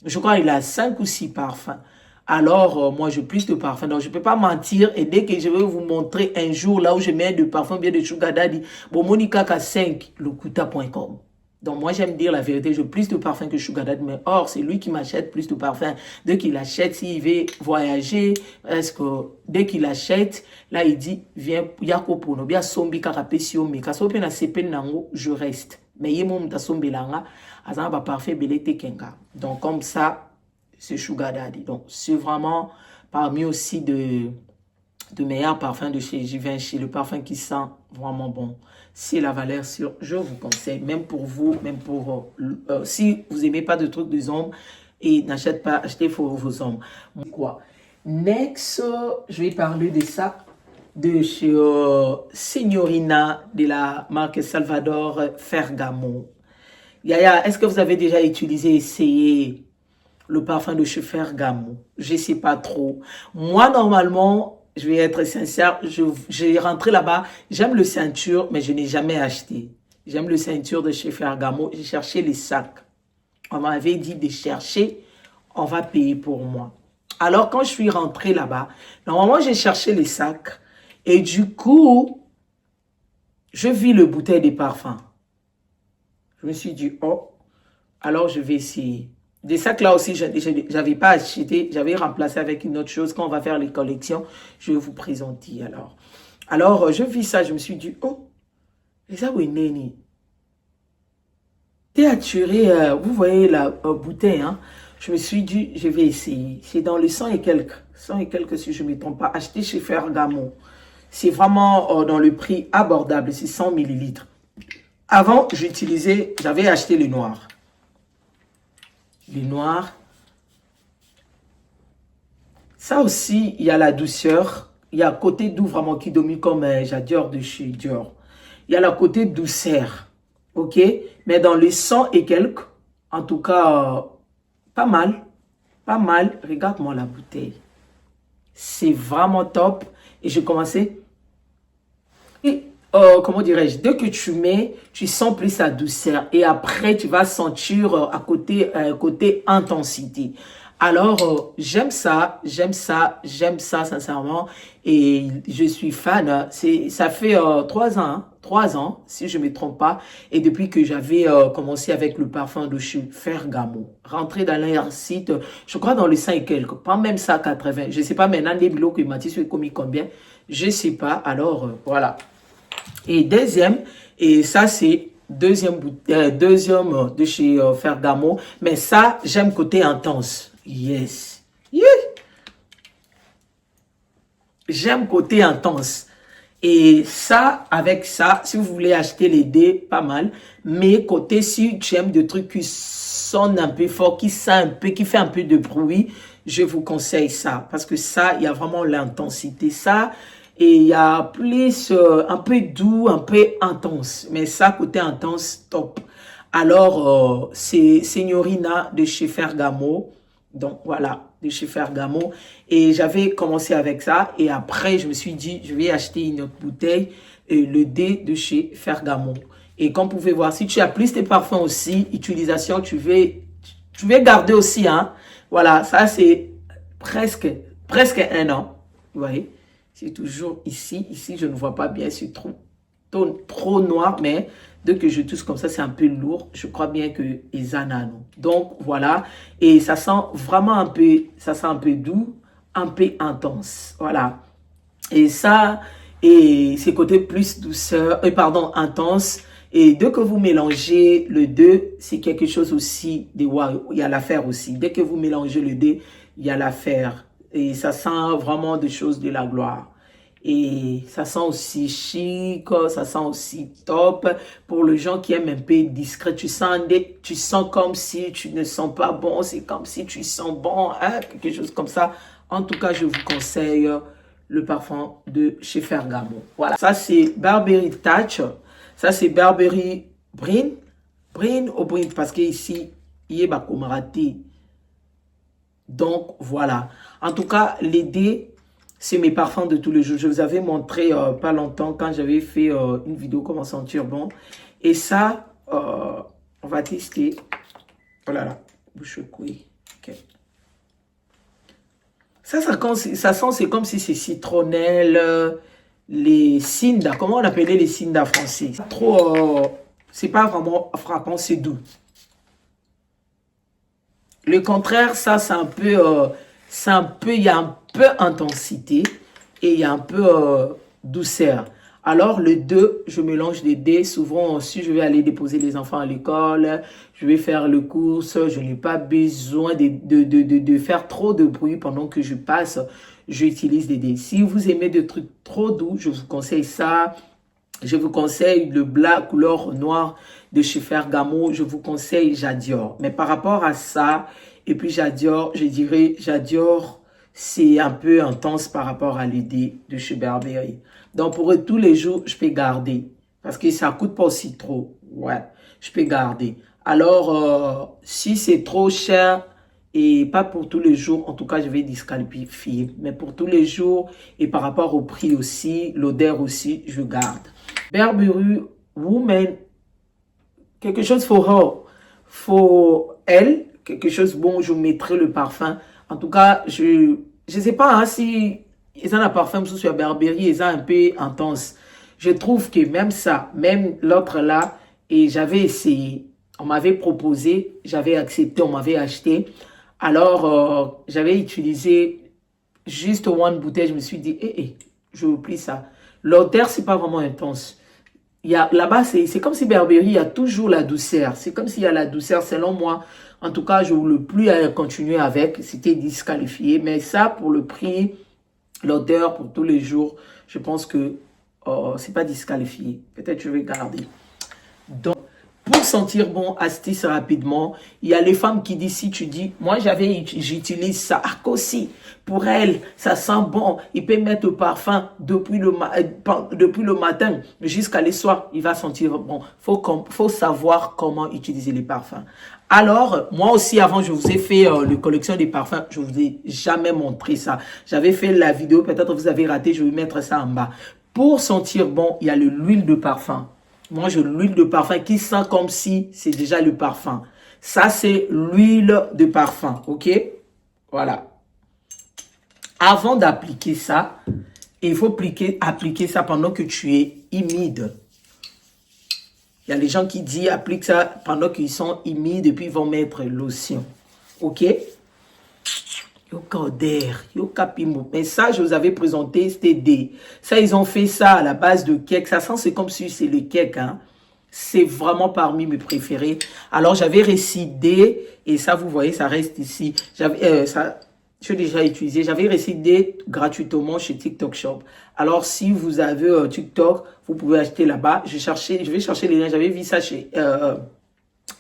Je crois qu'il a 5 ou 6 parfums. Alors, moi, j'ai plus de parfums. Donc, je ne peux pas mentir. Et dès que je vais vous montrer un jour là où je mets de parfum bien de Sugar Daddy, bon, Monica K5, lokuta.com. Donc, moi, j'aime dire la vérité. J'ai plus de parfums que Sugar Daddy. Mais or, c'est lui qui m'achète plus de parfums. Dès qu'il achète, s'il veut voyager, est-ce que dès qu'il achète, là, il dit, viens, yakopono, bien sombi karapesio, mais kasope na sepen nango, je reste. Mais yemo mta sombi langa, azan ba parfait belete kenga. Donc, comme ça, c'est Sugar Daddy. Donc, c'est vraiment parmi aussi de meilleurs parfums de chez Givenchy. Le parfum qui sent vraiment bon. C'est la valeur sûre. Je vous conseille, même pour vous, même pour... si vous n'aimez pas de trucs des hommes, et n'achetez pas, achetez pour vos hommes. Quoi? Next, je vais parler de ça. De chez Signorina, de la marque Salvador Ferragamo. Yaya, est-ce que vous avez déjà utilisé, essayé le parfum de chez Ferragamo? Je ne sais pas trop. Moi, normalement, je vais être sincère, j'ai rentré là-bas. J'aime le ceinture, mais je n'ai jamais acheté. J'aime le ceinture de chez Ferragamo. J'ai cherché les sacs. On m'avait dit de chercher, on va payer pour moi. Alors, quand je suis rentré là-bas, normalement, j'ai cherché les sacs. Et du coup, je vis le bouteille de parfum. Je me suis dit, oh, alors je vais essayer. Des sacs là aussi, je n'avais pas acheté, j'avais remplacé avec une autre chose. Quand on va faire les collections, je vais vous présenter alors. Alors, je vis ça, je me suis dit, oh, et ça, oui, Néni. T'es attiré, vous voyez la bouteille, hein. Je me suis dit, je vais essayer. C'est dans les 100 et quelques si je ne me trompe pas, acheté chez Ferragamo. C'est vraiment dans le prix abordable, c'est 100 millilitres. Avant, j'avais acheté le noir. Le noir. Ça aussi, il y a la douceur. Il y a un côté doux vraiment qui domine comme j'adore de chez Dior. Il y a le côté douceur. Ok? Mais dans les 100 et quelques, en tout cas, pas mal. Pas mal. Regarde-moi la bouteille. C'est vraiment top. Et j'ai commencé. Et comment dirais-je, dès que tu mets, tu sens plus sa douceur. Et après, tu vas sentir à côté intensité. Alors, j'aime ça, sincèrement. Et je suis fan. Ça fait 3 ans, si je ne me trompe pas. Et depuis que j'avais commencé avec le parfum de chez Ferragamo. Rentré dans leur site, je crois dans les 100 et quelques. Pas même ça, 80. Je ne sais pas maintenant, des blocs que Mathis est commis combien. Je ne sais pas. Alors, voilà. Et deuxième, et ça c'est deuxième de chez Ferragamo, mais ça j'aime côté intense. Yes. Yeah. J'aime côté intense. Et ça, avec ça, si vous voulez acheter les dés, pas mal. Mais côté, si tu aimes des trucs qui sonnent un peu fort, qui sent un peu, qui fait un peu de bruit, je vous conseille ça. Parce que ça, il y a vraiment l'intensité. Ça, et il y a plus, un peu doux, un peu intense. Mais ça, côté intense, top. Alors, c'est Signorina de chez Ferragamo. Donc, voilà, de chez Ferragamo. Et j'avais commencé avec ça. Et après, je me suis dit, je vais acheter une autre bouteille, le D de chez Ferragamo. Et comme vous pouvez voir, si tu as plus tes parfums aussi, utilisation, tu veux garder aussi, hein. Voilà, ça, c'est presque 1 an. Vous voyez, c'est toujours ici. Ici, je ne vois pas bien, c'est trop noir, mais dès que je touche comme ça, c'est un peu lourd. Je crois bien que les ananas. Donc, voilà. Et ça sent vraiment un peu doux, un peu intense. Voilà. Et ça, et c'est côté plus douceur, intense. Et dès que vous mélangez le deux, c'est quelque chose aussi de wow. Il y a l'affaire aussi. Dès que vous mélangez le deux, il y a l'affaire. Et ça sent vraiment des choses de la gloire. Et ça sent aussi chic, ça sent aussi top. Pour les gens qui aiment un peu discret, tu sens comme si tu ne sens pas bon, c'est comme si tu sens bon, hein, quelque chose comme ça. En tout cas, je vous conseille le parfum de chez Ferragamo. Voilà, ça c'est Burberry Touch. Ça c'est Burberry Brin. Brin ou Brin, parce que ici, il y a Bakomarati. Donc, voilà. En tout cas, les dés, c'est mes parfums de tous les jours. Je vous avais montré pas longtemps quand j'avais fait une vidéo comment sentir bon. Et ça, on va tester. Oh là là, bouche couille. Ok. Ça sent, c'est comme si c'est citronnelle, les Cinda. Comment on appelait les Cinda français? Trop, c'est pas vraiment frappant, c'est doux. Le contraire, ça, c'est un peu, il y a un peu intensité et il y a un peu douceur. Alors, le 2, je mélange les dés. Souvent, si je vais aller déposer les enfants à l'école, je vais faire le course, je n'ai pas besoin de faire trop de bruit pendant que je passe. J'utilise des dés. Si vous aimez des trucs trop doux, je vous conseille ça. Je vous conseille le black couleur noir de chez Ferragamo. Je vous conseille J'adore. Mais par rapport à ça, et puis J'adore, je dirais J'adore, c'est un peu intense par rapport à l'idée de chez Burberry. Donc pour eux, tous les jours, je peux garder. Parce que ça ne coûte pas aussi trop. Ouais, je peux garder. Alors, si c'est trop cher, et pas pour tous les jours, en tout cas, je vais disqualifier. Mais pour tous les jours, et par rapport au prix aussi, l'odeur aussi, je garde. Burberry Woman, quelque chose pour elle, quelque chose bon, je mettrai le parfum. En tout cas, je sais pas hein, si ils ont un parfum sur Burberry, ils ont un peu intense. Je trouve que même ça, même l'autre là, et j'avais essayé, on m'avait proposé, j'avais accepté, on m'avait acheté. Alors, j'avais utilisé juste one bouteille, je me suis dit, je oublie ça. L'odeur, c'est pas vraiment intense. Là-bas, c'est comme si Burberry, il y a toujours la douceur. C'est comme s'il y a la douceur, selon moi. En tout cas, je ne voulais plus continuer avec. C'était disqualifié. Mais ça, pour le prix, l'odeur, pour tous les jours, je pense que c'est pas disqualifié. Peut-être je vais garder. Donc, pour sentir bon, astuce rapidement, il y a les femmes qui disent, si tu dis, moi j'utilise ça, aussi, pour elle, ça sent bon, il peut mettre le parfum depuis le matin jusqu'à le soir, il va sentir bon. Faut savoir comment utiliser les parfums. Alors, moi aussi, avant, je vous ai fait la collection des parfums, je vous ai jamais montré ça. J'avais fait la vidéo, peut-être vous avez raté, je vais mettre ça en bas. Pour sentir bon, il y a l'huile de parfum. Moi, j'ai l'huile de parfum qui sent comme si c'est déjà le parfum. Ça, c'est l'huile de parfum, ok? Voilà. Avant d'appliquer ça, il faut appliquer ça pendant que tu es humide. Il y a les gens qui disent applique ça pendant qu'ils sont humides et puis ils vont mettre lotion, ok? Mais ça, je vous avais présenté, c'était des... Ça, ils ont fait ça à la base de cake. Ça sent, c'est comme si c'est le cake, hein. C'est vraiment parmi mes préférés. Alors, j'avais récidé, et ça, vous voyez, ça reste ici. J'ai déjà utilisé. J'avais récidé gratuitement chez TikTok Shop. Alors, si vous avez TikTok, vous pouvez acheter là-bas. Je vais chercher les liens. J'avais vu ça chez...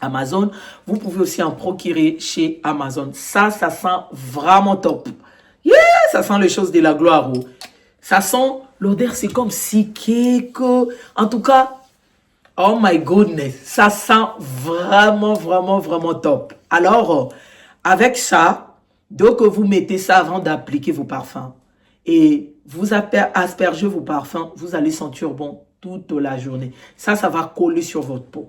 Amazon, vous pouvez aussi en procurer chez Amazon. Ça sent vraiment top. Yeah, ça sent les choses de la gloire. Oh. Ça sent, l'odeur, c'est comme si quelque... En tout cas, oh my goodness, ça sent vraiment, vraiment, vraiment top. Alors, avec ça, donc vous mettez ça avant d'appliquer vos parfums. Et vous aspergez vos parfums, vous allez sentir bon toute la journée. Ça va coller sur votre peau.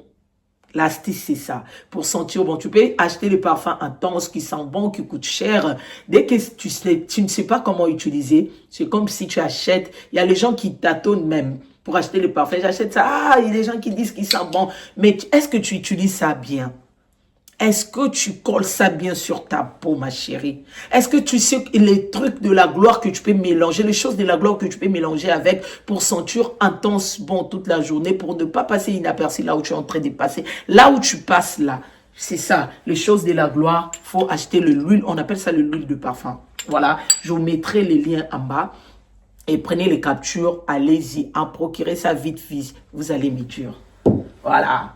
L'astuce, c'est ça. Pour sentir bon, tu peux acheter les parfums intenses qui sentent bon, qui coûtent cher. Dès que tu ne sais pas comment utiliser, c'est comme si tu achètes. Il y a les gens qui tâtonnent même pour acheter les parfums. J'achète ça. Ah, il y a des gens qui disent qu'ils sentent bon. Mais est-ce que tu utilises ça bien? Est-ce que tu colles ça bien sur ta peau, ma chérie? Est-ce que tu sais les trucs de la gloire que tu peux mélanger, les choses de la gloire que tu peux mélanger avec pour sentir intense bon toute la journée, pour ne pas passer inaperçu là où tu es en train de passer, là où tu passes là. C'est ça, les choses de la gloire, faut acheter l'huile, on appelle ça l'huile de parfum. Voilà, je vous mettrai les liens en bas. et prenez les captures, allez-y, en procurez ça vite, vite, vous allez me dire. Voilà.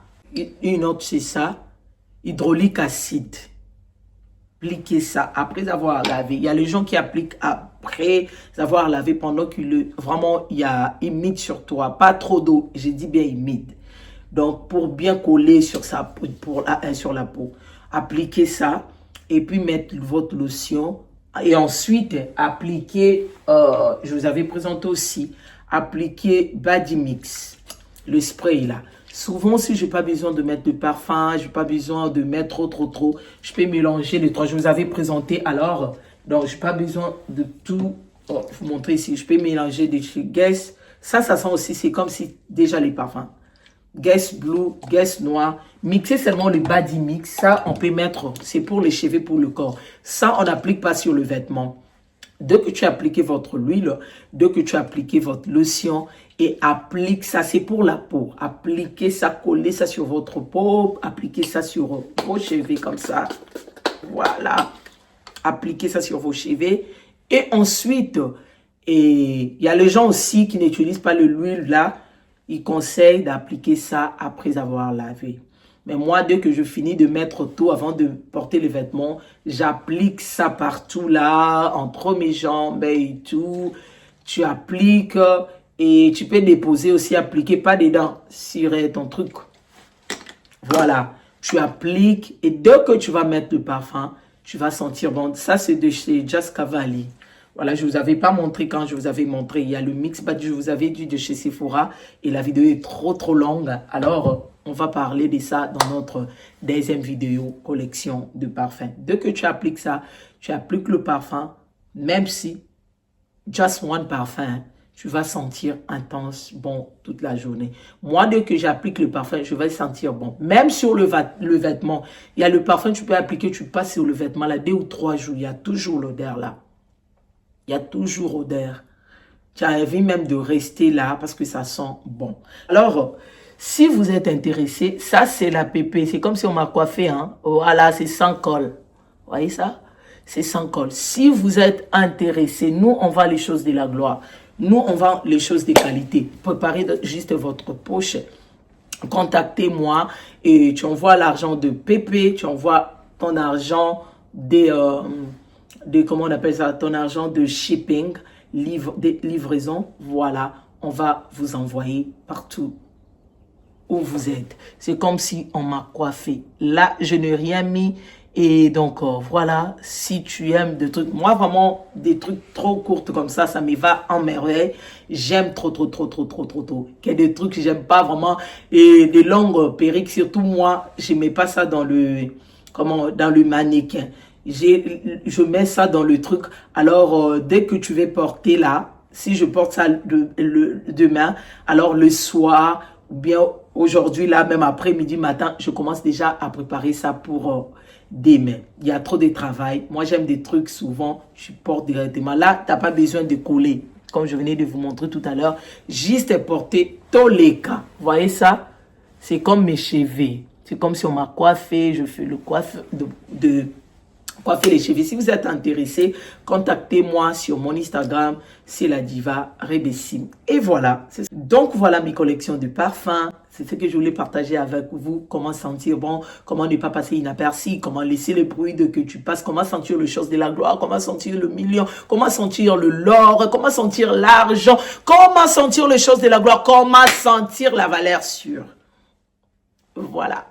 Une autre, c'est ça, hydraulique acide. Appliquez ça après avoir lavé. Il y a les gens qui appliquent après avoir lavé pendant qu'il vraiment il y a humide sur toi, pas trop d'eau. J'ai dit bien humide. Donc pour bien coller sur sur la peau, appliquez ça et puis mettre votre lotion et ensuite appliquer. Je vous avais présenté aussi appliquer Body Mix, le spray là. Souvent, si je n'ai pas besoin de mettre de parfum, je n'ai pas besoin de mettre trop, je peux mélanger les trois. Je vous avais présenté alors, donc je n'ai pas besoin de tout vous montrer ici. Je peux mélanger des chez Guess. Ça sent aussi, c'est comme si déjà les parfums. Guess Blue, Guess Noir. Mixer seulement le Body Mix. Ça, on peut mettre, c'est pour les cheveux, pour le corps. Ça, on n'applique pas sur le vêtement. Dès que tu as appliqué votre huile, dès que tu as appliqué votre lotion et applique ça, c'est pour la peau. Appliquez ça, collez ça sur votre peau, appliquez ça sur vos cheveux comme ça. Voilà. Appliquez ça sur vos cheveux. Et ensuite, il y a les gens aussi qui n'utilisent pas l'huile là. Ils conseillent d'appliquer ça après avoir lavé. Mais moi, dès que je finis de mettre tout avant de porter les vêtements, j'applique ça partout là, entre mes jambes et tout. Tu appliques et tu peux déposer aussi, appliquer pas dedans sur ton truc. Voilà, tu appliques et dès que tu vas mettre le parfum, tu vas sentir bon. Ça, c'est de chez Just Cavalli. Voilà, je ne vous avais pas montré quand je vous avais montré. Il y a le mix, je vous avais dit de chez Sephora et la vidéo est trop longue. Alors, on va parler de ça dans notre deuxième vidéo collection de parfums. Dès que tu appliques ça, tu appliques le parfum, même si just one parfum, tu vas sentir intense, bon, toute la journée. Moi, dès que j'applique le parfum, je vais sentir bon. Même sur le vêtement, il y a le parfum, tu peux appliquer, tu passes sur le vêtement là, 2 ou 3 jours, il y a toujours l'odeur là. Il y a toujours odeur. Tu as envie même de rester là parce que ça sent bon. Alors, si vous êtes intéressé, ça c'est la pépé. C'est comme si on m'a coiffé. Hein? Voilà, c'est sans colle. Vous voyez ça? C'est sans colle. Si vous êtes intéressé, nous, on vend les choses de la gloire. Nous, on vend les choses de qualité. Préparez juste votre poche. Contactez-moi et tu envoies l'argent de pépé. Tu envoies ton argent comment on appelle ça, ton argent de shipping, livraison, voilà, on va vous envoyer partout où vous êtes. C'est comme si on m'a coiffé. Là, je n'ai rien mis et donc voilà, si tu aimes des trucs, moi vraiment, des trucs trop courts comme ça me va en merveille. J'aime trop. Qu'il y a des trucs que j'aime pas vraiment et des longues perruques, surtout moi, je mets pas ça dans dans le mannequin. Je mets ça dans le truc. Alors, dès que tu vas porter là, si je porte ça demain, alors le soir, ou bien aujourd'hui, là, même après-midi, matin, je commence déjà à préparer ça pour demain. Il y a trop de travail. Moi, j'aime des trucs souvent, je porte directement. Là, tu n'as pas besoin de coller, comme je venais de vous montrer tout à l'heure. Juste porter Toleka. Vous voyez ça? C'est comme mes cheveux. C'est comme si on m'a coiffé. Je fais le coiffe coiffer les cheveux. Si vous êtes intéressé, contactez-moi sur mon Instagram, c'est la diva Rebessim. Et voilà. Donc voilà mes collections de parfums. C'est ce que je voulais partager avec vous. Comment sentir bon, comment ne pas passer inaperçu, comment laisser le bruit de que tu passes, comment sentir les choses de la gloire, comment sentir le million, comment sentir l'or, comment sentir l'argent, comment sentir les choses de la gloire, comment sentir la valeur sûre. Voilà.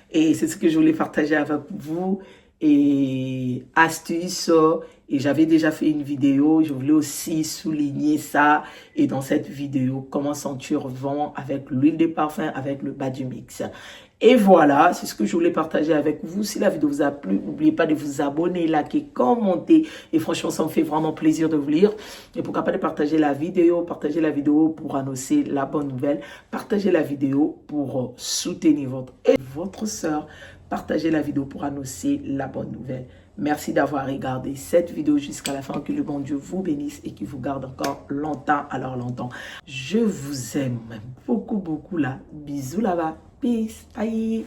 Et c'est ce que je voulais partager avec vous. Et astuce, et j'avais déjà fait une vidéo, je voulais aussi souligner ça, et dans cette vidéo, comment sentir bon avec l'huile de parfum, avec le Body Mix. Et voilà, c'est ce que je voulais partager avec vous. Si la vidéo vous a plu, n'oubliez pas de vous abonner, liker, commenter, et franchement, ça me fait vraiment plaisir de vous lire. Et pourquoi pas de partager la vidéo pour annoncer la bonne nouvelle, partager la vidéo pour soutenir votre soeur. Partagez la vidéo pour annoncer la bonne nouvelle. Merci d'avoir regardé cette vidéo jusqu'à la fin. Que le bon Dieu vous bénisse et qu'il vous garde encore longtemps, alors longtemps. Je vous aime beaucoup là. Bisous là-bas. Peace. Bye.